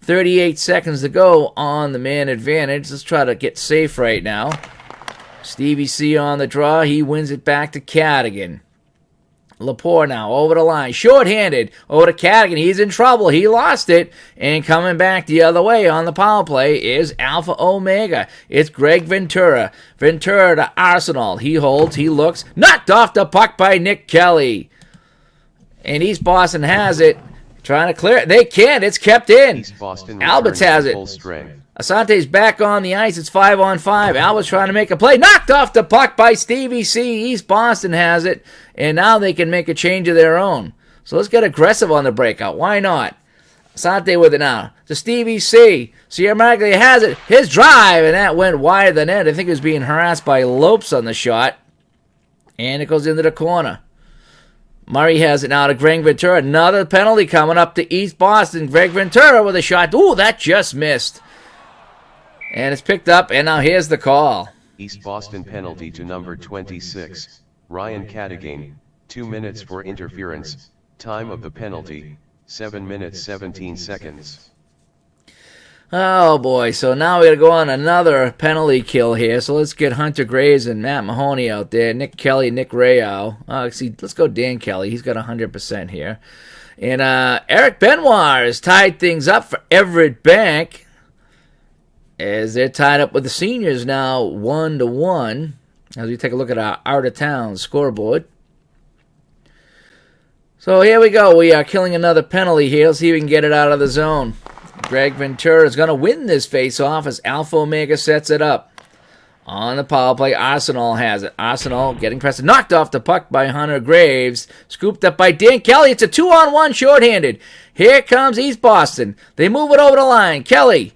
Speaker 1: 38 seconds to go on the man advantage. Let's try to get safe right now. Stevie C on the draw. He wins it back to Cadigan. Lepore now over the line. Short-handed over to Cadigan. He's in trouble. He lost it. And coming back the other way on the power play is Alpha Omega. It's Greg Ventura. Ventura to Arsenal. He holds. He looks. Knocked off the puck by Nick Kelly. And East Boston has it. Trying to clear it. They can't. It's kept in.
Speaker 2: East Boston
Speaker 1: Alberts has it.
Speaker 2: full strength.
Speaker 1: Asante's back on the ice. It's 5-on-5. Albert's trying to make a play. Knocked off the puck by Stevie C. East Boston has it. And now they can make a change of their own. So let's get aggressive on the breakout. Why not? Asante with it now. To Stevie C. Sierra Maglia has it. His drive. And that went wide of the net. I think he was being harassed by Lopes on the shot. And it goes into the corner. Murray has it now to Greg Ventura. Another penalty coming up to East Boston. Greg Ventura with a shot. Ooh, that just missed. And it's picked up, and now here's the call.
Speaker 2: East Boston penalty to number 26, Ryan Cadigan, 2 minutes for interference, time of the penalty, 7 minutes 17 seconds.
Speaker 1: Oh boy, so now we gotta go on another penalty kill here. So let's get Hunter Graves and Matt Mahoney out there. Nick Kelly, Nick Rayow. Let's go Dan Kelly. He's got 100% here. And Eric Benoit has tied things up for Everett Bank, as they're tied up with the seniors now 1-1. As we take a look at our out-of-town scoreboard. So here we go. We are killing another penalty here. Let's see if we can get it out of the zone. Greg Ventura is going to win this face-off as Alpha Omega sets it up. On the power play, Arsenal has it. Arsenal getting pressed. Knocked off the puck by Hunter Graves. Scooped up by Dan Kelly. It's a 2-on-1 shorthanded. Here comes East Boston. They move it over the line. Kelly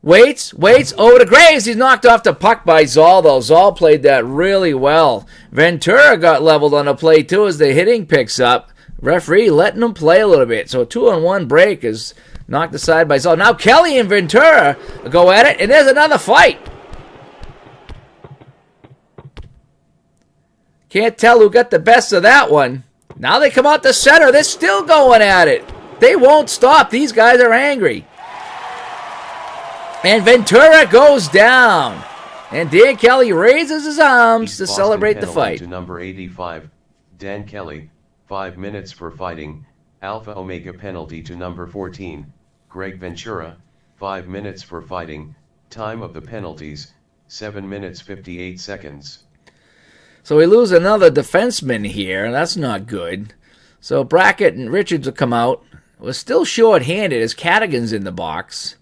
Speaker 1: waits, over to Graves. He's knocked off the puck by Zoll, though. Zoll played that really well. Ventura got leveled on the play, too, as the hitting picks up. Referee letting him play a little bit. So a 2-on-1 break is knocked aside by Zoll. Now Kelly and Ventura go at it, and there's another fight. Can't tell who got the best of that one. Now they come out the center. They're still going at it. They won't stop. These guys are angry. And Ventura goes down. And Dan Kelly raises his arms to celebrate the fight.
Speaker 2: To number 85, Dan Kelly, 5 minutes for fighting. Alpha Omega penalty to number 14, Greg Ventura, 5 minutes for fighting. Time of the penalties, 7 minutes 58 seconds.
Speaker 1: So we lose another defenseman here. That's not good. So Brackett and Richards will come out. We're still short-handed as Cadigan's in the box.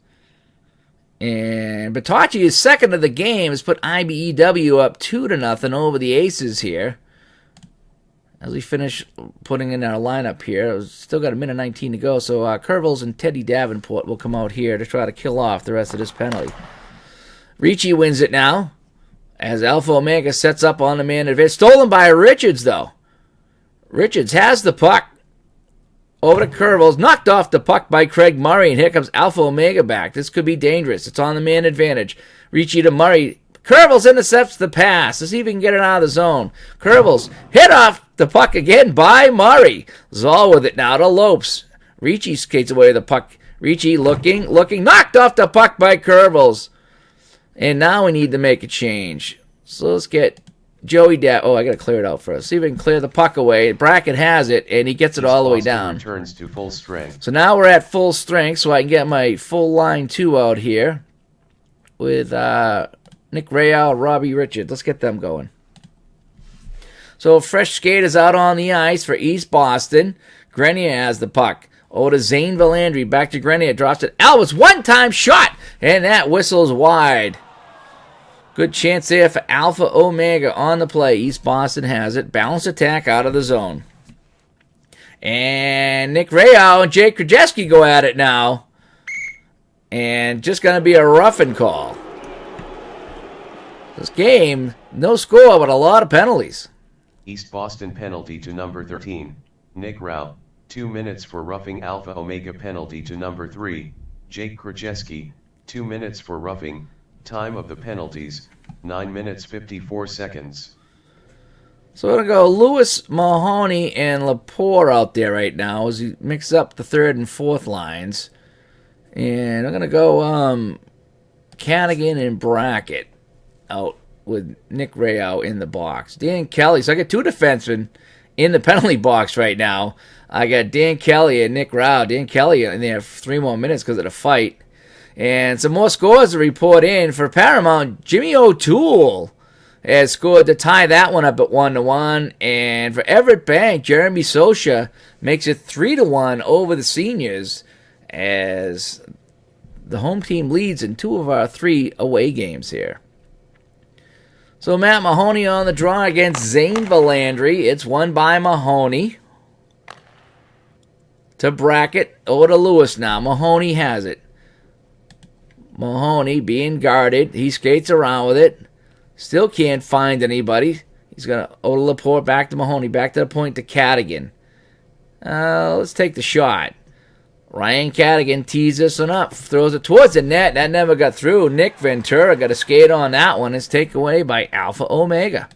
Speaker 1: And Bertocci is second of the game. Has put IBEW up 2-0 over the Aces here. As we finish putting in our lineup here, we've still got a minute 19 to go. So Curvels and Teddy Davenport will come out here to try to kill off the rest of this penalty. Ricci wins it now as Alpha Omega sets up on the man advantage. Stolen by Richards, though. Richards has the puck. Over to Curvels. Knocked off the puck by Craig Murray. And here comes Alpha Omega back. This could be dangerous. It's on the man advantage. Ricci to Murray. Curvels intercepts the pass. Let's see if he can get it out of the zone. Curvels hit off the puck again by Murray. Zoll with it now to Lopes. Ricci skates away the puck. Ricci looking. Knocked off the puck by Curvels. And now we need to make a change. So let's get Joey I got to clear it out first. See if we can clear the puck away. Brackett has it, and he gets it all the way down.
Speaker 2: Returns to full strength.
Speaker 1: So now we're at full strength, so I can get my full line 2 out here with Nick Rayow, Robbie Richards. Let's get them going. So fresh skaters out on the ice for East Boston. Grenier has the puck. Over to Zane Valandry. Back to Grenier. Drops it. Albert's one-time shot, and that whistles wide. Good chance there for Alpha Omega on the play. East Boston has it. Balanced attack out of the zone. And Nick Rayow and Jake Krajewski go at it now. And just going to be a roughing call. This game, no score, but a lot of penalties.
Speaker 2: East Boston penalty to number 13, Nick Rao. 2 minutes for roughing Alpha Omega penalty to number 3, Jake Krajewski. 2 minutes for roughing, time of the penalties, 9 minutes 54 seconds.
Speaker 1: So we're going to go Lewis, Mahoney, and Lepore out there right now as he mix up the third and fourth lines. And I'm going to go Cadigan and Brackett out with Nick Rayow in the box. Dan Kelly. So I got two defensemen in the penalty box right now. I got Dan Kelly and Nick Rao. Dan Kelly in there for 3 more minutes because of the fight. And some more scores to report in for Paramount. Jimmy O'Toole has scored to tie that one up at 1-1. And for Everett Bank, Jeremy Sosha makes it 3-1 over the seniors as the home team leads in 2 of our 3 away games here. So Matt Mahoney on the draw against Zane Valandry. It's won by Mahoney. To Brackett, over to Lewis now. Mahoney has it. Mahoney being guarded. He skates around with it. Still can't find anybody. He's going to over to Laporte, back to Mahoney, back to the point to Cadigan. Let's take the shot. Ryan Cadigan tees this one up, throws it towards the net. That never got through. Nick Ventura got a skate on that one. It's taken away by Alpha Omega.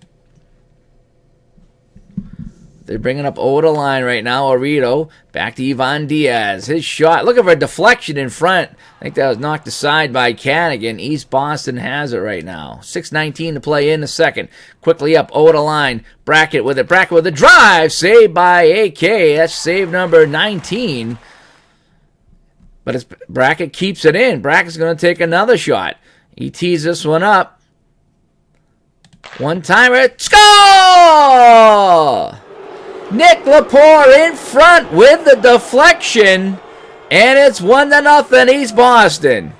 Speaker 1: They're bringing up over the line right now. Orito back to Ivan Diaz. His shot. Looking for a deflection in front. I think that was knocked aside by Cadigan. East Boston has it right now. 6:19 to play in the second. Quickly up over the line. Brackett with it. Brackett with a drive. Saved by AK. That's save number 19. But Brackett keeps it in. Brackett's going to take another shot. He tees this one up. One-timer. Score! Nick Lepore in front with the deflection. And it's 1-0 East Boston.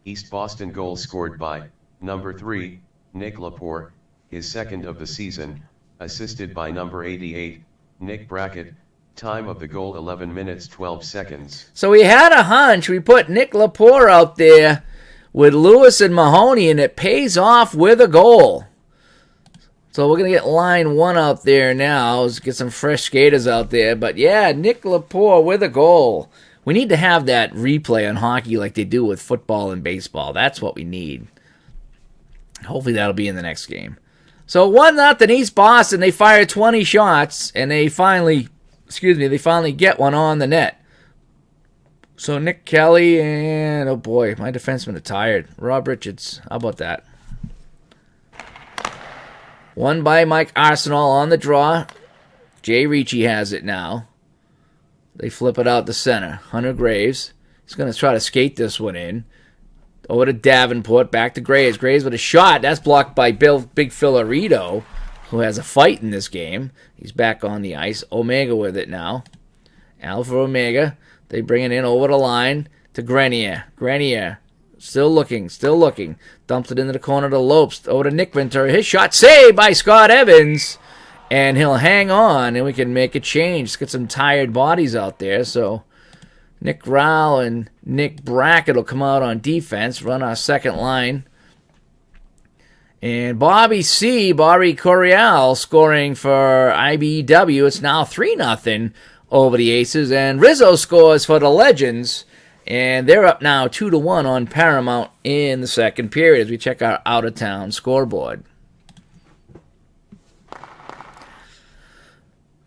Speaker 2: East Boston goal scored by number 3, Nick Lepore, his second of the season, assisted by number 88, Nick Brackett. Time of the goal 11 minutes 12 seconds.
Speaker 1: So we had a hunch. We put Nick Lepore out there with Lewis and Mahoney, and it pays off with a goal. So we're going to get line 1 out there now. Let's get some fresh skaters out there. But yeah, Nick Lepore with a goal. We need to have that replay on hockey like they do with football and baseball. That's what we need. Hopefully that'll be in the next game. So 1-0 East Boston. They fire 20 shots, and they finally get one on the net. So Nick Kelly and, oh boy, my defensemen are tired. Rob Richards, how about that? One by Mike Arsenal on the draw. Jay Ricci has it now. They flip it out the center. Hunter Graves. He's going to try to skate this one in. Over to Davenport. Back to Graves. Graves with a shot. That's blocked by Big Phil Arito, who has a fight in this game. He's back on the ice. Omega with it now. Alpha Omega. They bring it in over the line to Grenier. Grenier. Still looking. Dumps it into the corner to Lopes. Over to Nick Ventura. His shot saved by Scott Evans. And he'll hang on, and we can make a change. Let's get some tired bodies out there. So Nick Rao and Nick Brackett will come out on defense, run our second line. And Bobby Coriel scoring for IBEW. It's now 3-0 over the Aces. And Rizzo scores for the Legends. And they're up now 2-1 on Paramount in the second period as we check our out-of-town scoreboard.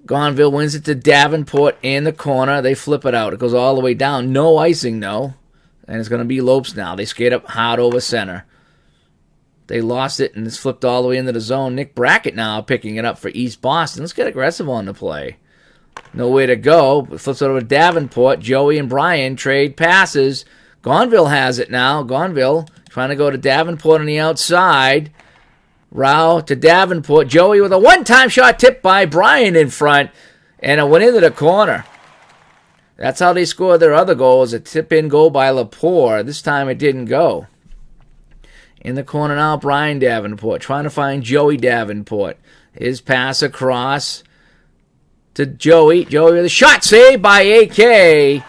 Speaker 1: Gonville wins it to Davenport in the corner. They flip it out. It goes all the way down. No icing, though. And it's going to be Lopes now. They skate up hard over center. They lost it, and it's flipped all the way into the zone. Nick Brackett now picking it up for East Boston. Let's get aggressive on the play. Nowhere to go. Flips it over to Davenport. Joey and Brian trade passes. Gonville has it now. Gonville trying to go to Davenport on the outside. Rao to Davenport. Joey with a one-time shot tipped by Brian in front. And it went into the corner. That's how they scored their other goals. A tip-in goal by Lepore. This time it didn't go. In the corner now, Brian Davenport trying to find Joey Davenport. His pass across to Joey. Joey with a shot saved by AK.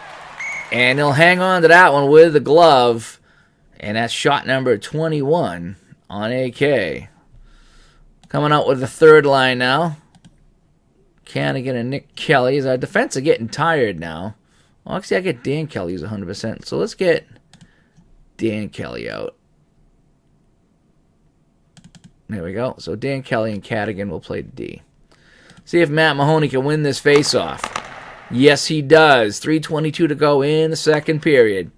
Speaker 1: And he'll hang on to that one with the glove. And that's shot number 21 on AK. Coming out with the third line now. Canigan and Nick Kelly. As our defense are getting tired now. Well, actually, I get Dan Kelly who's 100%. So let's get Dan Kelly out. There we go. So Dan Kelly and Cadigan will play the D. See if Matt Mahoney can win this face-off. Yes, he does. 3:22 to go in the second period.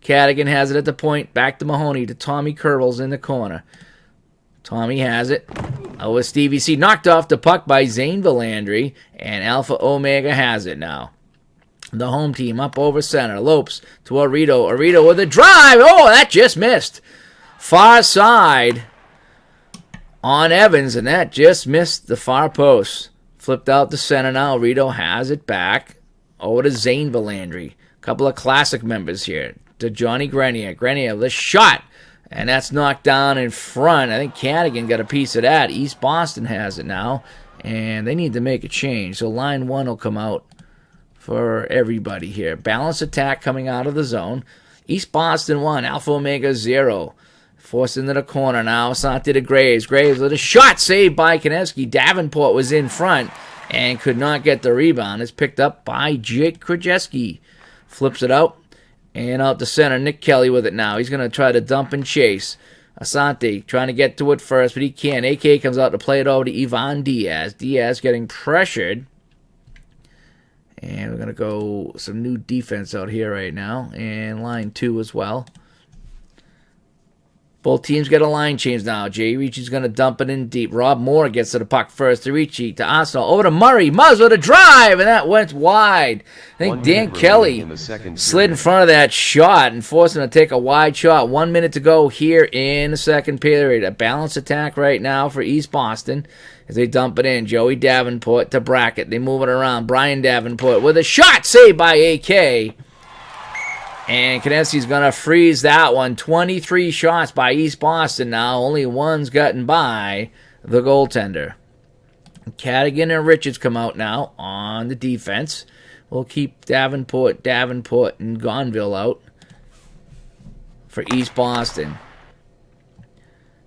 Speaker 1: Cadigan has it at the point. Back to Mahoney to Tommy Kerbels in the corner. Tommy has it. With Stevie C. Knocked off the puck by Zane Villandry. And Alpha Omega has it now. The home team up over center. Lopes to Arito. Arito with a drive. Oh, that just missed. Far side on Evans, and that just missed the far post. Flipped out to center now. Rito has it back over to Zane Villandry. A couple of classic members here. To Johnny Grenier. Grenier with a shot, and that's knocked down in front. I think Cadigan got a piece of that. East Boston has it now, and they need to make a change. So line 1 will come out for everybody here. Balanced attack coming out of the zone. East Boston 1, Alpha Omega 0. Forced into the corner now. Asante to Graves. Graves with a shot saved by Konevsky. Davenport was in front and could not get the rebound. It's picked up by Jake Krajewski. Flips it out and out to center. Nick Kelly with it now. He's going to try to dump and chase. Asante trying to get to it first, but he can't. AK comes out to play it over to Ivan Diaz. Diaz getting pressured. And we're going to go some new defense out here right now. And line 2 as well. Both teams get a line change now. Jay Ricci's going to dump it in deep. Rob Moore gets to the puck first. To Ricci, to Arsenal, over to Murray. Muzz with a drive, and that went wide. I think Dan Kelly slid in front of that shot and forced him to take a wide shot. 1 minute to go here in the second period. A balanced attack right now for East Boston as they dump it in. Joey Davenport to Brackett. They move it around. Brian Davenport with a shot saved by AK. And Konevsky's going to freeze that one. 23 shots by East Boston now. Only one's gotten by the goaltender. Cadigan and Richards come out now on the defense. We'll keep Davenport, and Gonville out for East Boston.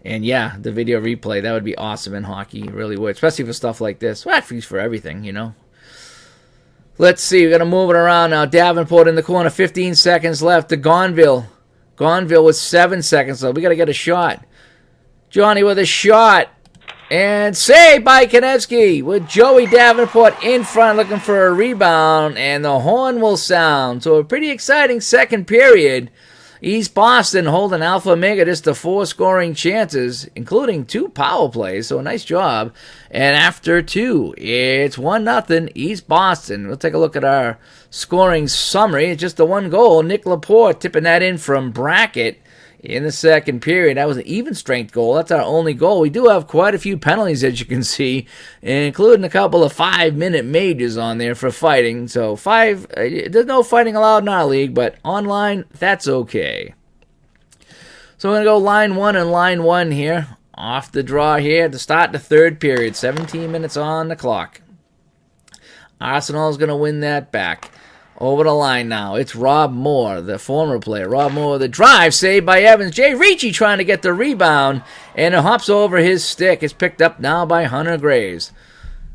Speaker 1: And yeah, the video replay, that would be awesome in hockey. It really would, especially for stuff like this. Well, actually for everything, you know. Let's see, we're going to move it around now. Davenport in the corner, 15 seconds left to Gonville. Gonville with 7 seconds left. We got to get a shot. Johnny with a shot. And saved by Konevsky with Joey Davenport in front looking for a rebound. And the horn will sound. So a pretty exciting second period. East Boston holding Alpha Omega just to 4 scoring chances, including 2 power plays, so a nice job. And after 2, it's 1-0 East Boston. We'll take a look at our scoring summary. It's just the 1 goal. Nick Laporte tipping that in from Brackett in the second period. That was an even strength goal. That's our only goal. We do have quite a few penalties, as you can see, including a couple of 5-minute majors on there for fighting. So there's no fighting allowed in our league, but online, that's okay. So we're going to go line 1 and line 1 here. Off the draw here to start the third period. 17 minutes on the clock. Arsenal's going to win that back. Over the line now. It's Rob Moore, the former player. Rob Moore with a drive saved by Evans. Jay Ricci trying to get the rebound, and it hops over his stick. It's picked up now by Hunter Graves.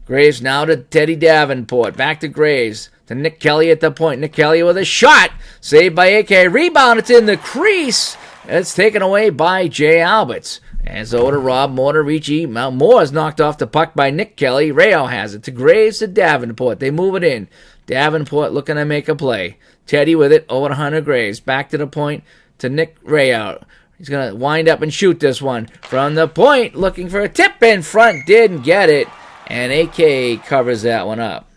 Speaker 1: Graves now to Teddy Davenport. Back to Graves. To Nick Kelly at the point. Nick Kelly with a shot. Saved by AK. Rebound. It's in the crease. It's taken away by Jay Alberts. And so to Rob Moore to Ricci. Moore's knocked off the puck by Nick Kelly. Rayo has it. To Graves to Davenport. They move it in. Davenport looking to make a play. Teddy with it over to Hunter Graves. Back to the point to Nick Rayo. He's going to wind up and shoot this one. From the point, looking for a tip in front. Didn't get it. And AK covers that one up.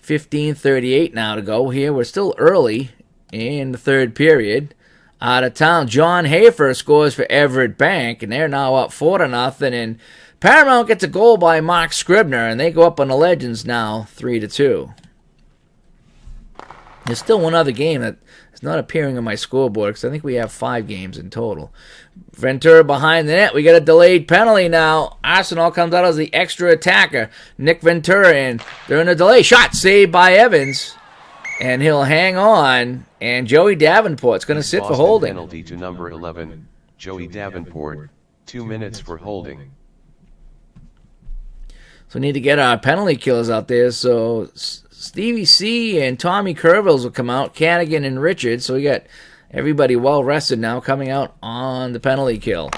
Speaker 1: 15:38 now to go here. We're still early in the third period. Out of town, John Hafer scores for Everett Bank. And they're now up 4-0. And Paramount gets a goal by Mark Scribner, and they go up on the Legends now 3-2. There's still one other game that is not appearing on my scoreboard because I think we have 5 games in total. Ventura behind the net. We got a delayed penalty now. Arsenal comes out as the extra attacker. Nick Ventura in during the delay. Shot saved by Evans, and he'll hang on. And Joey Davenport's going to sit for holding.
Speaker 2: Penalty to number 11, Joey Davenport. 2 minutes for holding.
Speaker 1: So we need to get our penalty killers out there. So Stevie C and Tommy Kervils will come out, Cadigan and Richards. So we got everybody well rested now coming out on the penalty kill.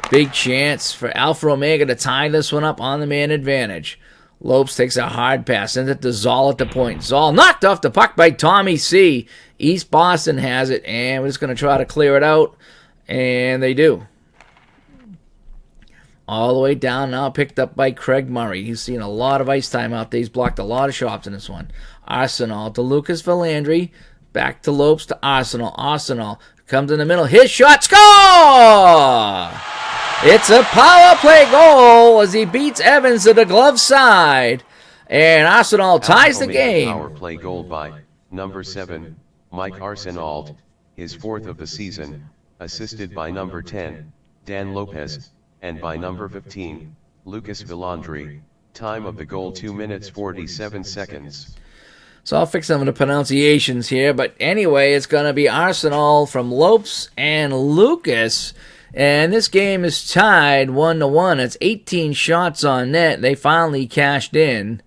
Speaker 1: Big chance for Alpha Omega to tie this one up on the man advantage. Lopes takes a hard pass, sends it to Zoll at the point. Zoll knocked off the puck by Tommy C. East Boston has it, and we're just going to try to clear it out, and they do. All the way down now, picked up by Craig Murray. He's seen a lot of ice time out there. He's blocked a lot of shots in this one. Arsenal to Lucas Valandry. Back to Lopes to Arsenal. Arsenal comes in the middle. His shot, score! It's a power play goal as he beats Evans to the glove side. And Arsenal ties the game.
Speaker 2: Power play goal by number 7, Mike Arsenault, his 4th of the season, assisted by number 10, Dan Lopez, and by number 15, Lucas Valandry. Time of the goal 2 minutes 47 seconds.
Speaker 1: So I'll fix some of the pronunciations here. But anyway, it's going to be Arsenal from Lopes and Lucas. And this game is tied 1-1. It's 18 shots on net. They finally cashed in.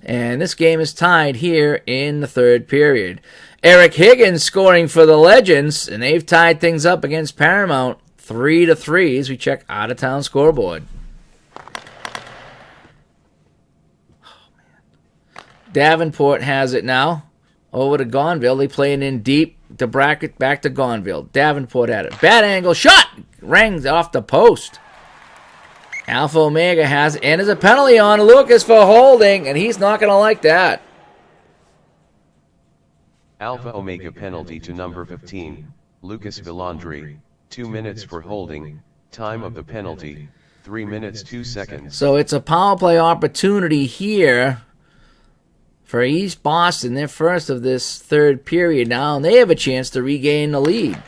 Speaker 1: And this game is tied here in the third period. Eric Higgins scoring for the Legends. And they've tied things up against Paramount 3-3 as we check out-of-town scoreboard. Davenport has it now. Over to Gonville. They play it in deep to bracket back to Gonville. Davenport had it. Bad angle. Shot! Rings off the post. Alpha Omega has it. And there's a penalty on Lucas for holding. And he's not going to like that.
Speaker 2: Alpha Omega penalty to number 15, Lucas Valandry. 2 minutes for holding. Time of the penalty, 3 minutes 2 seconds.
Speaker 1: So it's a power play opportunity here for East Boston. They're first of this third period now, and they have a chance to regain the lead.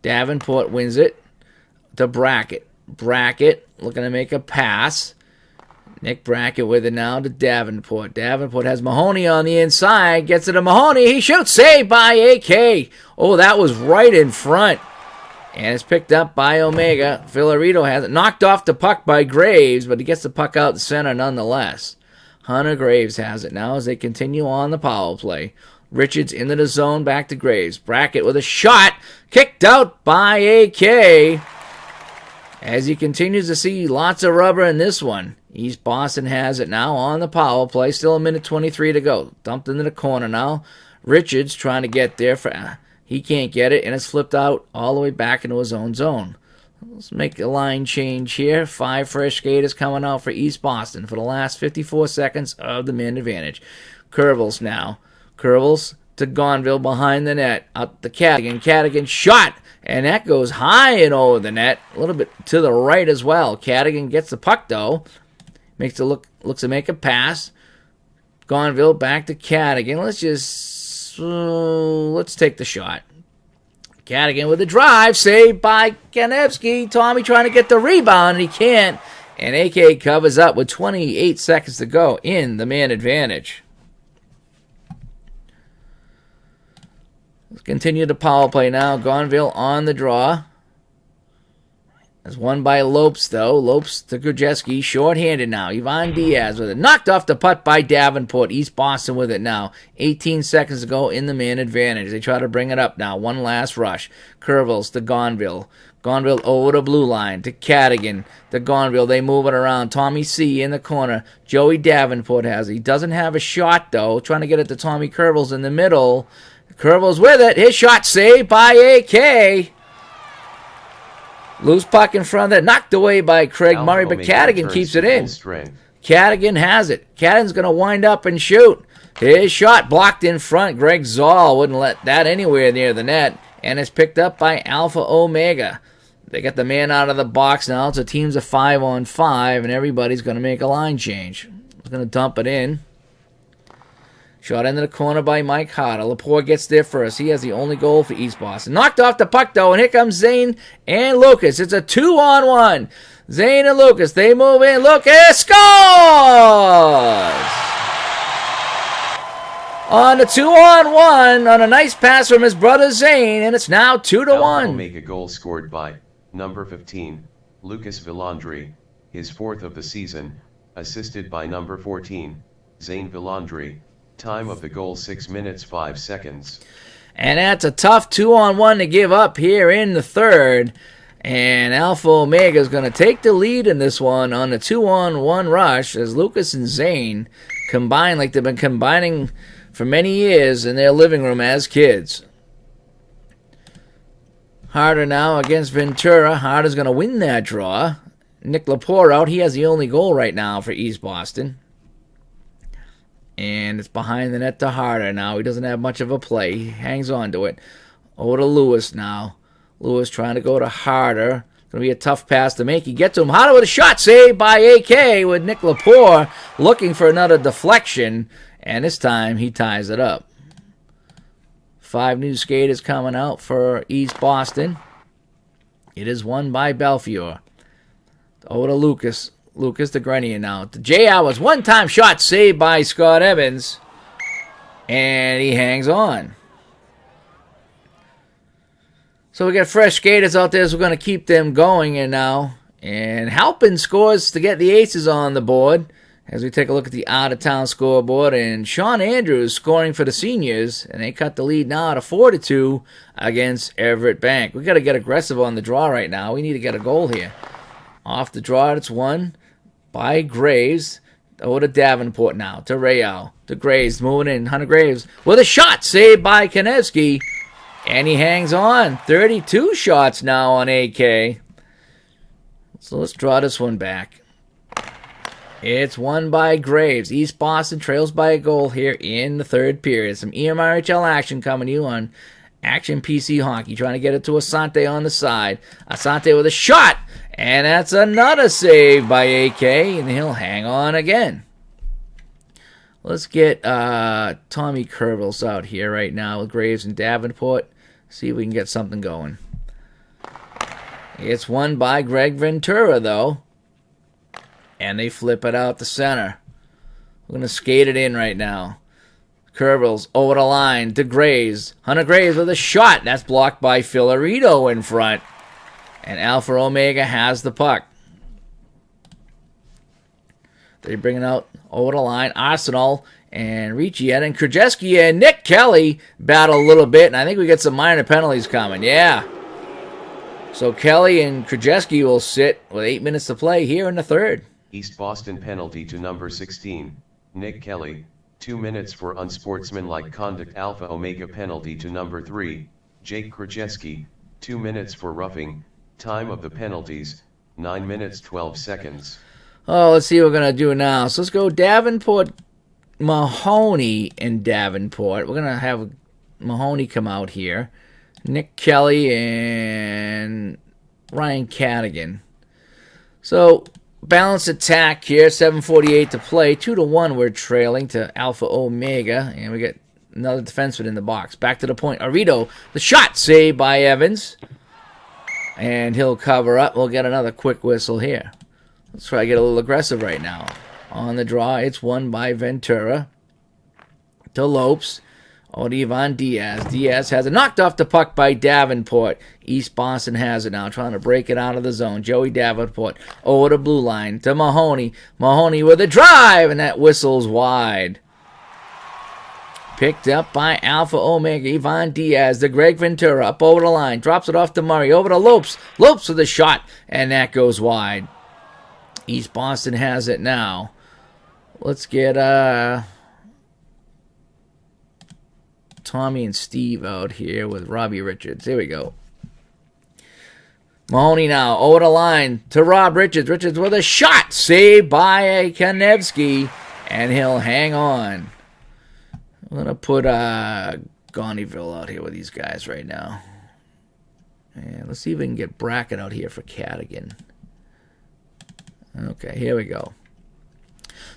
Speaker 1: Davenport wins it to Brackett. Brackett looking to make a pass. Nick Brackett with it now to Davenport. Davenport has Mahoney on the inside. Gets it to Mahoney. He shoots. Saved by AK. Oh, that was right in front. And it's picked up by Omega. Filarito has it. Knocked off the puck by Graves, but he gets the puck out the center nonetheless. Hunter Graves has it now as they continue on the power play. Richards into the zone, back to Graves. Brackett with a shot. Kicked out by AK. As he continues to see lots of rubber in this one. East Boston has it now on the power play. Still a minute 23 to go. Dumped into the corner now. Richards trying to get there. He can't get it, and it's flipped out all the way back into his own zone. Let's make a line change here. 5 fresh skaters coming out for East Boston for the last 54 seconds of the man advantage. Kervils now. Kervils to Gonville behind the net. Out to Cadigan. Cadigan shot, and that goes high and over the net. A little bit to the right as well. Cadigan gets the puck, though. Looks to make a pass. Gonville back to Cadigan. Let's take the shot. Cadigan with a drive, saved by Kanevsky. Tommy trying to get the rebound, and he can't. And AK covers up with 28 seconds to go in the man advantage. Let's continue the power play now. Gonville on the draw. It's won by Lopes, though. Lopes to Grujeski. Short-handed now. Ivan Diaz with it. Knocked off the putt by Davenport. East Boston with it now. 18 seconds to go in the man advantage. They try to bring it up now. One last rush. Kervils to Gonville. Gonville over the blue line to Cadigan. To Gonville. They move it around. Tommy C in the corner. Joey Davenport has it. He doesn't have a shot, though. Trying to get it to Tommy Kervils in the middle. Kervils with it. His shot saved by AK. Loose puck in front of that. Knocked away by Craig Murray, but Cadigan keeps it in. Cadigan has it. Cadigan's going to wind up and shoot. His shot blocked in front. Greg Zoll wouldn't let that anywhere near the net. And it's picked up by Alpha Omega. They got the man out of the box now. It's a team's of 5-on-5, and everybody's going to make a line change. He's going to dump it in. Shot into the corner by Mike Harder. Laporte gets there first. He has the only goal for East Boston. Knocked off the puck, though, and here comes Zane and Lucas. It's a 2-on-1. Zane and Lucas, they move in. Lucas scores! On the 2-on-1, on a nice pass from his brother Zane, and it's now 2-1.
Speaker 2: Omega goal scored by number 15, Lucas Valandry, his 4th of the season, assisted by number 14, Zane Villandry, time of the goal 6 minutes 5 seconds.
Speaker 1: And that's a tough 2-on-1 to give up here in the third. And Alpha Omega is going to take the lead in this one on the 2-on-1 rush as Lucas and Zane combine like they've been combining for many years in their living room as kids. Harder now against Ventura. Harder's going to win that draw. Nick Lepore out. He has the only goal right now for East Boston. And it's behind the net to Harder now. He doesn't have much of a play. He hangs on to it. Over to Lewis now. Lewis trying to go to Harder. Going to be a tough pass to make. He gets to him. Harder with a shot saved by AK with Nick Lepore looking for another deflection. And this time he ties it up. 5 new skaters coming out for East Boston. It is won by Belfiore. Over to Lucas. Lucas to Grenier now. The JR was one-time shot saved by Scott Evans. And he hangs on. So we got fresh skaters out there, so we're going to keep them going and now. And Halpin scores to get the aces on the board. As we take a look at the out-of-town scoreboard. And Sean Andrews scoring for the seniors. And they cut the lead now to 4-2 against Everett Bank. We got to get aggressive on the draw right now. We need to get a goal here. Off the draw, it's won by Graves. Over to Davenport now. To Real. To Graves. Moving in. Hunter Graves with a shot saved by Konevsky. And he hangs on. 32 shots now on AK. So let's draw this one back. It's won by Graves. East Boston trails by a goal here in the third period. Some EMRHL action coming to you on Action PC Hockey. Trying to get it to Asante on the side. Asante with a shot. And that's another save by AK. And he'll hang on again. Let's get Tommy Kervils out here right now with Graves and Davenport. See if we can get something going. It's won by Greg Ventura, though. And they flip it out the center. We're going to skate it in right now. Kervils over the line to Graves. Hunter Graves with a shot. That's blocked by Filarito in front. And Alpha Omega has the puck. They're bringing out over the line. Arsenal and Riccietta and Krajewski and Nick Kelly battle a little bit. And I think we get some minor penalties coming. Yeah. So Kelly and Krajewski will sit with 8 minutes to play here in the third.
Speaker 2: East Boston penalty to number 16, Nick Kelly, 2 minutes for unsportsmanlike conduct. Alpha Omega penalty to number 3, Jake Krajewski, 2 minutes for roughing. Time of the penalties, 9 minutes 12 seconds.
Speaker 1: Oh, let's see what we're going to do now. So let's go Davenport, Mahoney, and Davenport. We're going to have Mahoney come out here. Nick Kelly and Ryan Cadigan. So, balanced attack here. 7:48 to play. 2-1 we're trailing to Alpha Omega. And we get another defenseman in the box. Back to the point. Arito, the shot saved by Evans. And he'll cover up. We'll get another quick whistle here. Let's try to get a little aggressive right now. On the draw, it's won by Ventura. To Lopes. Oh, to Ivan Diaz. Diaz has it knocked off the puck by Davenport. East Boston has it now, trying to break it out of the zone. Joey Davenport over the blue line to Mahoney. Mahoney with a drive, and that whistle's wide. Picked up by Alpha Omega. Ivan Diaz to Greg Ventura up over the line. Drops it off to Murray. Over to Lopes. Lopes with a shot, and that goes wide. East Boston has it now. Let's get Tommy and Steve out here with Robbie Richards. Here we go. Mahoney now over the line to Rob Richards. Richards with a shot saved by Konevsky, and he'll hang on. I'm going to put Gonnyville out here with these guys right now. And let's see if we can get Brackett out here for Cadigan. Okay, here we go.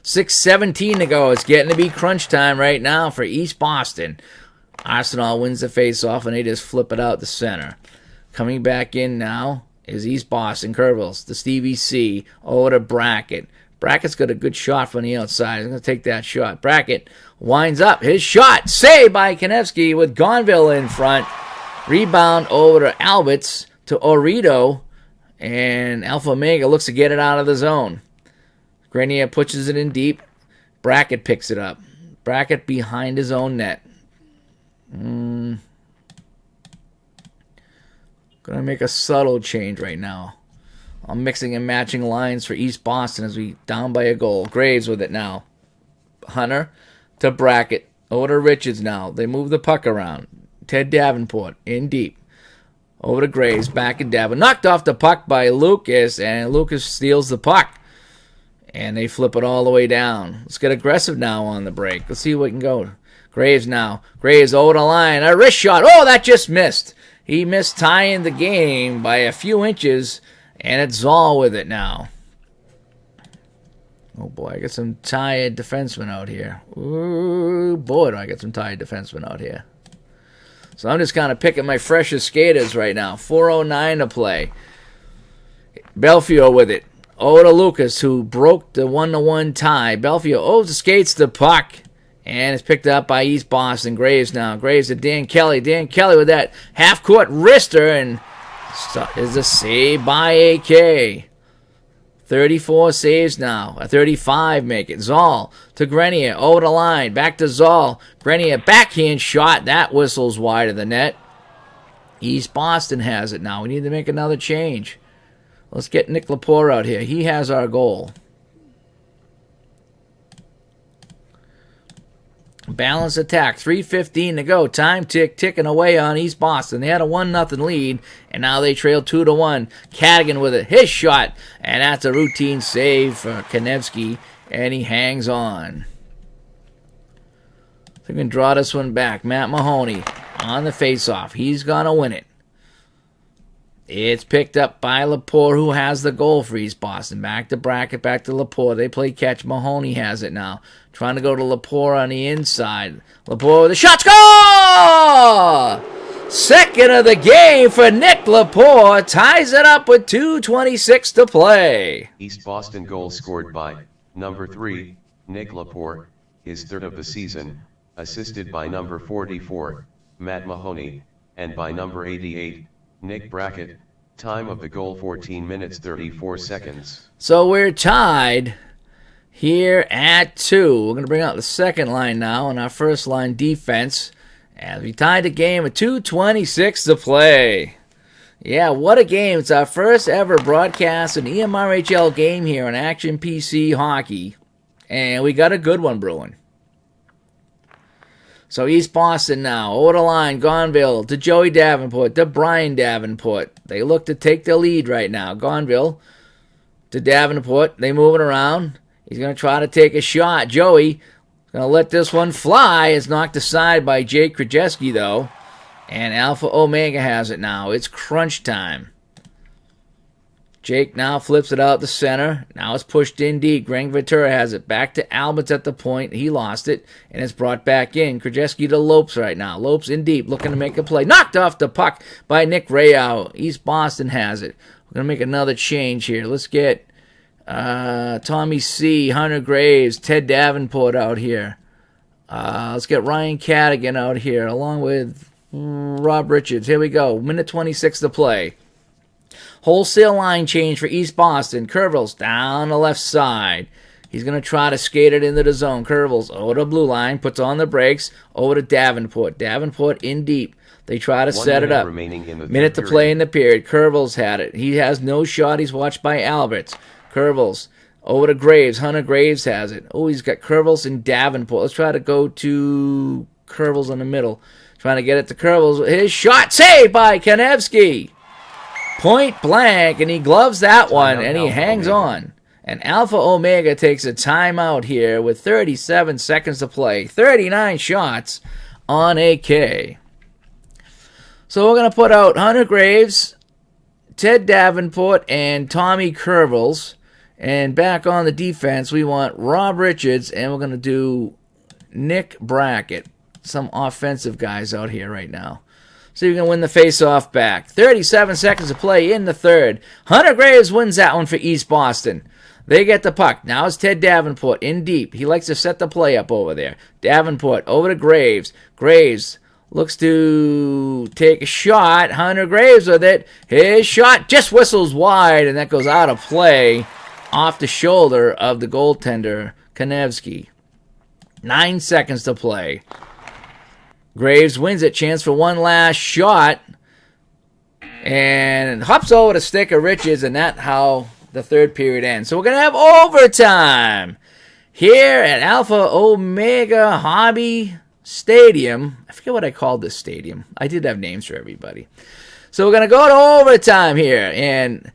Speaker 1: 6:17 to go. It's getting to be crunch time right now for East Boston. Arsenal wins the face-off, and they just flip it out the center. Coming back in now is East Boston. Kervils to Stevie C. Over to Brackett. Brackett's got a good shot from the outside. He's going to take that shot. Brackett winds up. His shot saved by Konevsky with Gonville in front. Rebound over to Alberts to Orito. And Alpha Omega looks to get it out of the zone. Grenier pushes it in deep. Brackett picks it up. Brackett behind his own net. Gonna make a subtle change right now. I'm mixing and matching lines for East Boston as we down by a goal. Graves with it now. Hunter to Brackett. Over to Richards now. They move the puck around. Ted Davenport in deep. Over to Graves. Back in Davenport. Knocked off the puck by Lucas, and Lucas steals the puck. And they flip it all the way down. Let's get aggressive now on the break. Let's see what we can go. Graves now. Graves over the line. A wrist shot. Oh, that just missed. He missed tying the game by a few inches, and it's Zoll with it now. Oh, boy, I got some tired defensemen out here. Ooh, boy, do I get some tired defensemen out here. So I'm just kind of picking my freshest skaters right now. 4:09 to play. Belfiore with it. Over to Lucas, who broke the 1-1 tie. Belfiore skates the puck, and it's picked up by East Boston. Graves now. Graves to Dan Kelly. Dan Kelly with that half-court wrister, and is a save by AK. 34 saves now. A 35 make it. Zoll to Grenier. Over the line. Back to Zoll. Grenier backhand shot. That whistles wide of the net. East Boston has it now. We need to make another change. Let's get Nick Lepore out here. He has our goal. Balanced attack. 3:15 to go. Time ticking away on East Boston. They had a 1-0 lead, and now they trail 2-1. Cadigan with it. His shot, and that's a routine save for Konevsky, and he hangs on. So we can draw this one back. Matt Mahoney on the faceoff. He's going to win it. It's picked up by Lepore, who has the goal for East Boston. Back to Brackett, back to Lepore. They play catch. Mahoney has it now. Trying to go to Lepore on the inside. Lepore with a shot. Score! Second of the game for Nick Lepore. Ties it up with 2:26 to play.
Speaker 2: East Boston goal scored by number 3, Nick Lepore, his third of the season, assisted by number 44, Matt Mahoney, and by number 88, Nick Brackett. Time of the goal 14 minutes 34 seconds.
Speaker 1: So we're tied here at 2. We're going to bring out the second line now on our first line defense as we tied the game with 2:26 to play. Yeah, what a game. It's our first ever broadcast an EMRHL game here on Action PC Hockey. And we got a good one brewing. So East Boston now, over the line, Gonville to Joey Davenport, to Brian Davenport. They look to take the lead right now. Gonville to Davenport. They move it around. He's going to try to take a shot. Joey going to let this one fly. It's knocked aside by Jake Krajewski, though. And Alpha Omega has it now. It's crunch time. Jake now flips it out the center. Now it's pushed in deep. Greg Ventura has it back to Alberts at the point. He lost it, and it's brought back in. Krajewski to Lopes right now. Lopes in deep, looking to make a play. Knocked off the puck by Nick Rayau. East Boston has it. We're going to make another change here. Let's get Tommy C., Hunter Graves, Ted Davenport out here. Let's get Ryan Cadigan out here, along with Rob Richards. Here we go. Minute 26 to play. Wholesale line change for East Boston. Curvels down the left side. He's going to try to skate it into the zone. Curvels over the blue line. Puts on the brakes. Over to Davenport. Davenport in deep. They try to set it up. Minute to play in the period. Curvels had it. He has no shot. He's watched by Alberts. Curvels over to Graves. Hunter Graves has it. Oh, he's got Curvels and Davenport. Let's try to go to Curvels in the middle. Trying to get it to Curvels. His shot saved by Konevsky. Point blank, and he gloves that one, and he hangs on. And Alpha Omega takes a timeout here with 37 seconds to play. 39 shots on AK. So we're going to put out Hunter Graves, Ted Davenport, and Tommy Curvels. And back on the defense, we want Rob Richards, and we're going to do Nick Brackett. Some offensive guys out here right now. So you're going to win the face-off back. 37 seconds to play in the third. Hunter Graves wins that one for East Boston. They get the puck. Now it's Ted Davenport in deep. He likes to set the play up over there. Davenport over to Graves. Graves looks to take a shot. Hunter Graves with it. His shot just whistles wide, and that goes out of play. off the shoulder of the goaltender, Konevsky. 9 seconds to play. Graves wins it. Chance for one last shot. And hops over the stick of Richards, and that's how the third period ends. So we're going to have overtime here at Alpha Omega Hobby Stadium. I forget what I called this stadium. I did have names for everybody. So we're going to go to overtime here. And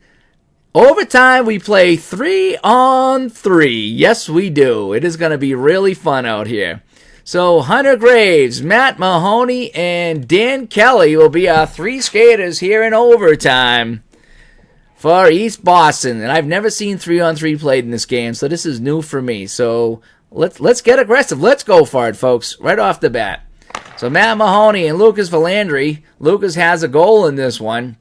Speaker 1: overtime, we play 3-on-3. Yes, we do. It is going to be really fun out here. So Hunter Graves, Matt Mahoney, and Dan Kelly will be our 3 skaters here in overtime for East Boston. And I've never seen 3-on-3 played in this game, so this is new for me. So let's get aggressive. Let's go for it, folks, right off the bat. So Matt Mahoney and Lucas Valandry. Lucas has a goal in this one.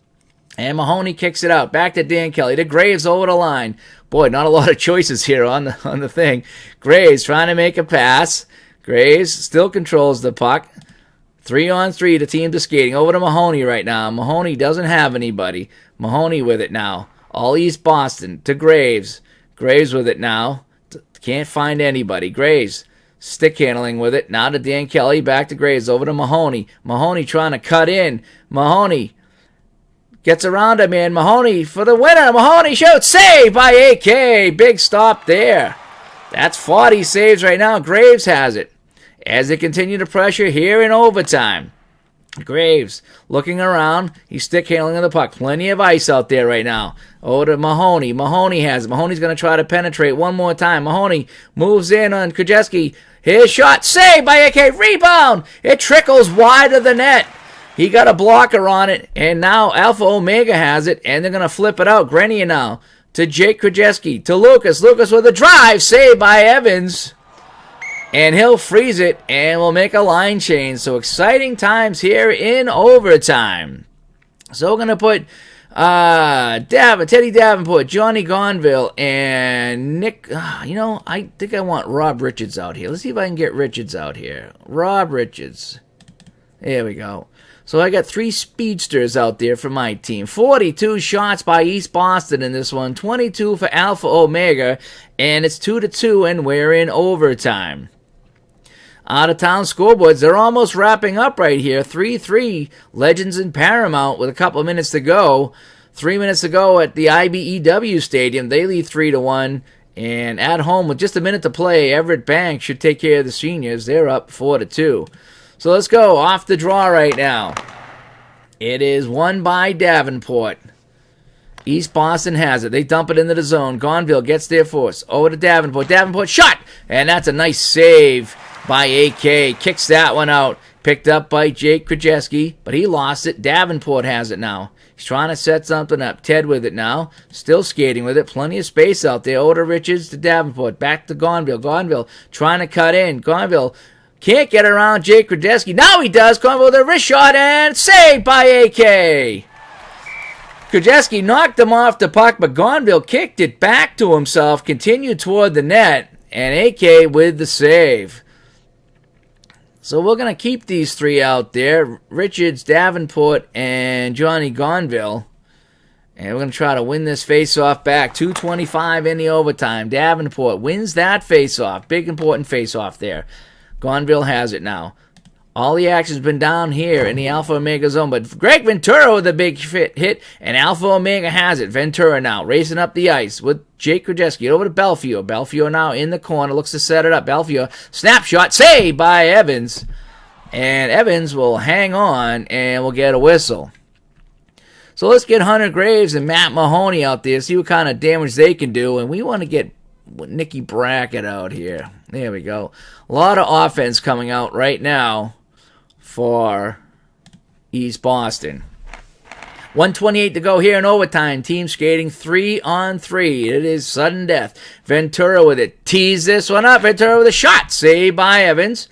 Speaker 1: And Mahoney kicks it out. Back to Dan Kelly. To Graves over the line. Boy, not a lot of choices here on the thing. Graves trying to make a pass. Graves still controls the puck. 3-on-3, the teams are skating. Over to Mahoney right now. Mahoney doesn't have anybody. Mahoney with it now. All East Boston to Graves. Graves with it now. Can't find anybody. Graves stick handling with it. Now to Dan Kelly. Back to Graves. Over to Mahoney. Mahoney trying to cut in. Mahoney gets around him, and Mahoney for the winner. Mahoney shoots. Save by AK. Big stop there. That's 40 saves right now. Graves has it. As they continue to pressure here in overtime. Graves looking around. He's stick handling the puck. Plenty of ice out there right now. Over to Mahoney. Mahoney has it. Mahoney's going to try to penetrate one more time. Mahoney moves in on Krajewski. His shot. Saved by AK. Rebound. It trickles wide of the net. He got a blocker on it. And now Alpha Omega has it. And they're going to flip it out. Grenier now to Jake Krajewski. To Lucas. Lucas with a drive. Saved by Evans. And he'll freeze it, and we'll make a line change. So exciting times here in overtime. So we're going to put Teddy Davenport, Johnny Gonville, and Nick. I think I want Rob Richards out here. Let's see if I can get Richards out here. Rob Richards. There we go. So I got 3 speedsters out there for my team. 42 shots by East Boston in this one. 22 for Alpha Omega. And it's 2-2, and we're in overtime. Out-of-town scoreboards, they're almost wrapping up right here. 3-3, Legends in Paramount with a couple of minutes to go. 3 minutes to go at the IBEW Stadium. They lead 3-1. And at home with just a minute to play, Everett Bank should take care of the seniors. They're up 4-2. So let's go off the draw right now. It is won by Davenport. East Boston has it. They dump it into the zone. Gonville gets there first. Over to Davenport. Davenport shot! And that's a nice save by AK. Kicks that one out. Picked up by Jake Krajewski, but he lost it. Davenport has it now. He's trying to set something up. Ted with it now. Still skating with it. Plenty of space out there. Over to Richards to Davenport. Back to Gonville. Gonville trying to cut in. Gonville can't get around Jake Krajewski. Now he does. Gonville with a wrist shot and saved by AK. Krajewski knocked him off the puck, but Gonville kicked it back to himself, continued toward the net, and AK with the save. So we're going to keep these 3 out there, Richards, Davenport, and Johnny Gonville. And we're going to try to win this face-off back. 2:25 in the overtime. Davenport wins that face-off. Big important face-off there. Gonville has it now. All the action's been down here in the Alpha Omega zone, but Greg Ventura with a big hit, and Alpha Omega has it. Ventura now racing up the ice with Jake Krajewski over to Belfiore. Belfiore now in the corner, looks to set it up. Belfiore, snapshot, saved by Evans. And Evans will hang on, and we'll get a whistle. So let's get Hunter Graves and Matt Mahoney out there, see what kind of damage they can do, and we want to get Nicky Brackett out here. There we go. A lot of offense coming out right now for East Boston. 1:28 to go here in overtime. Team skating 3-on-3. It is sudden death. Ventura with it. Tease this one up. Ventura with a shot. Saved by Evans.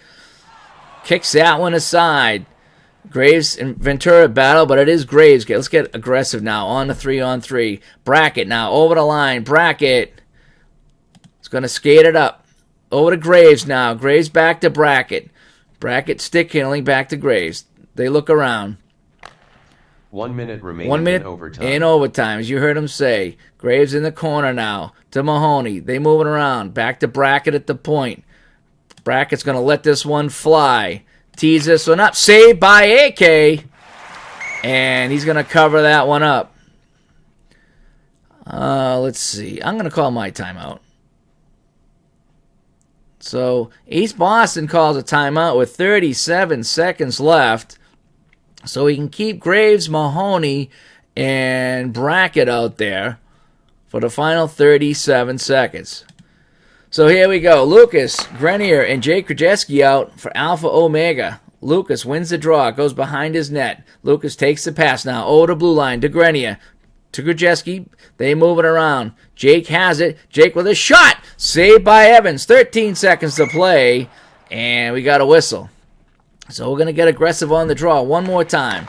Speaker 1: Kicks that one aside. Graves and Ventura battle, but it is Graves. Let's get aggressive now on the 3-on-3. Brackett now over the line. Brackett is going to skate it up. Over to Graves now. Graves back to Brackett. Brackett stick handling back to Graves. They look around.
Speaker 2: 1 minute remaining
Speaker 1: 1 minute
Speaker 2: in overtime.
Speaker 1: in overtime, as you heard him say. Graves in the corner now to Mahoney. They moving around. Back to Brackett at the point. Brackett's going to let this one fly. Tees this one up. Saved by AK. And he's going to cover that one up. Let's see. I'm going to call my timeout. So East Boston calls a timeout with 37 seconds left. So we can keep Graves, Mahoney, and Brackett out there for the final 37 seconds. So here we go. Lucas, Grenier, and Jake Krajewski out for Alpha Omega. Lucas wins the draw, goes behind his net. Lucas takes the pass now over the blue line to Grenier. To Krajewski, they move it around. Jake has it. Jake with a shot. Saved by Evans. 13 seconds to play. And we got a whistle. So we're going to get aggressive on the draw one more time.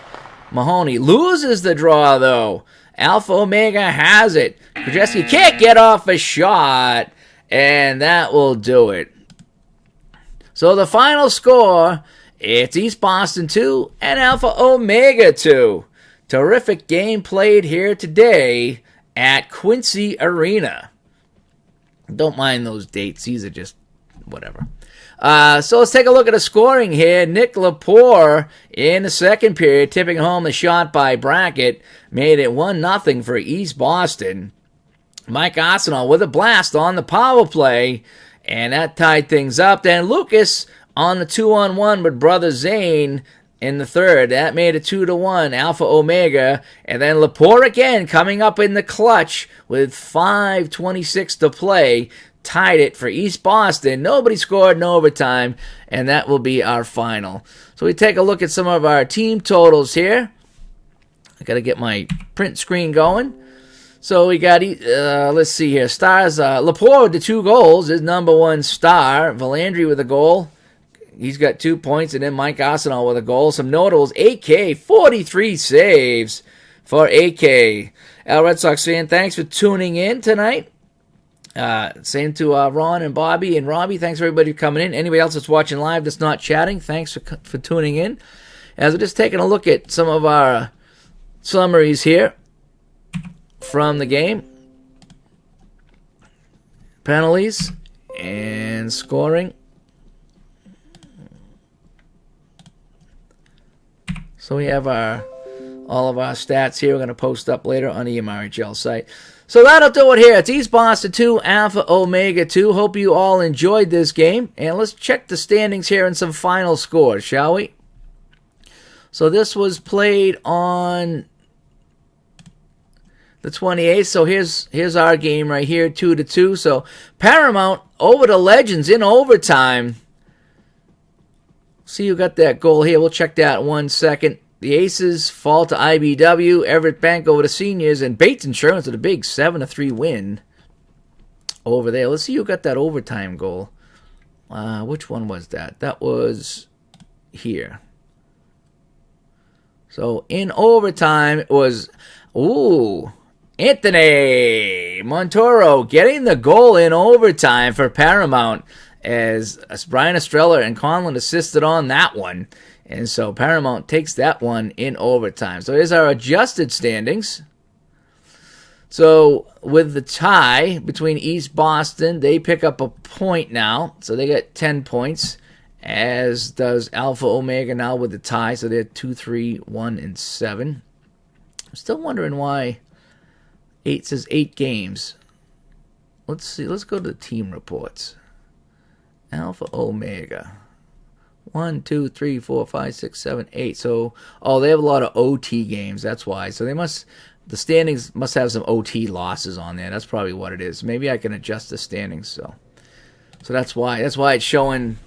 Speaker 1: Mahoney loses the draw, though. Alpha Omega has it. Krajewski can't get off a shot. And that will do it. So the final score, it's East Boston 2 and Alpha Omega 2. Terrific game played here today at Quincy Arena. Don't mind those dates. These are just whatever. So let's take a look at the scoring here. Nick Lepore in the second period, tipping home the shot by Brackett, made it 1-0 for East Boston. Mike Arsenal with a blast on the power play, and that tied things up. Then Lucas on the 2-on-1 with Brother Zane in the third. That made it 2-1, Alpha Omega. And then Lepore again coming up in the clutch with 5:26 to play. Tied it for East Boston. Nobody scored in overtime, and that will be our final. So we take a look at some of our team totals here. I got to get my print screen going. So we got, let's see here, stars. Lepore with the 2 goals is number 1 star. Valandry with a goal. He's got 2 points, and then Mike Arsenal with a goal. Some notables, AK, 43 saves for AK. Al Red Sox fan, thanks for tuning in tonight. Same to Ron and Bobby and Robbie. Thanks for everybody for coming in. Anybody else that's watching live that's not chatting, thanks for tuning in. As we're just taking a look at some of our summaries here from the game. Penalties and scoring. So we have all of our stats here. We're going to post up later on the EMRHL site. So that'll do it here. It's East Boston 2, Alpha Omega 2. Hope you all enjoyed this game. And let's check the standings here and some final scores, shall we? So this was played on the 28th. So here's our game right here, 2-2. So Paramount over the Legends in overtime. See who got that goal here. We'll check that in 1 second. The Aces fall to IBW. Everett Bank over to Seniors. And Bates Insurance with a big 7-3 win over there. Let's see who got that overtime goal. Which one was that? That was here. So in overtime it was, Anthony Montoro getting the goal in overtime for Paramount as Brian Estrella and Conlon assisted on that one. And so Paramount takes that one in overtime. So here's our adjusted standings. So with the tie between East Boston, they pick up a point now. So they get 10 points, as does Alpha Omega now with the tie. So they're 2, 3, 1, and 7. I'm still wondering why 8 says 8 games. Let's see. Let's go to the team reports. Alpha Omega. 1, 2, 3, 4, 5, 6, 7, 8. So, they have a lot of OT games. That's why. So the standings must have some OT losses on there. That's probably what it is. Maybe I can adjust the standings. So that's why. That's why it's showing.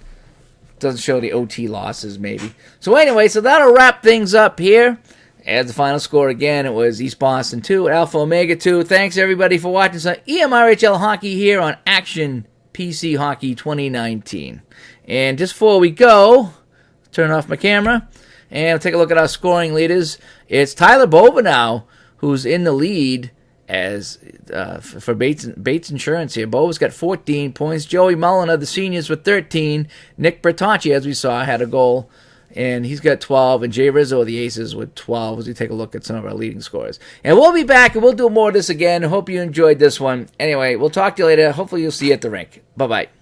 Speaker 1: Doesn't show the OT losses maybe. So anyway, so that'll wrap things up here. As the final score again, it was East Boston 2, Alpha Omega 2. Thanks everybody for watching some EMRHL hockey here on Action PC Hockey 2019. And just before we go, turn off my camera and take a look at our scoring leaders. It's Tyler Bova now who's in the lead as for Bates Insurance here. Bova's got 14 points. Joey Mullen of the Seniors with 13. Nick Bertocci, as we saw, had a goal and he's got 12, and Jay Rizzo of the Aces with 12 as we take a look at some of our leading scorers. And we'll be back, and we'll do more of this again. I hope you enjoyed this one. Anyway, we'll talk to you later. Hopefully you'll see you at the rink. Bye-bye.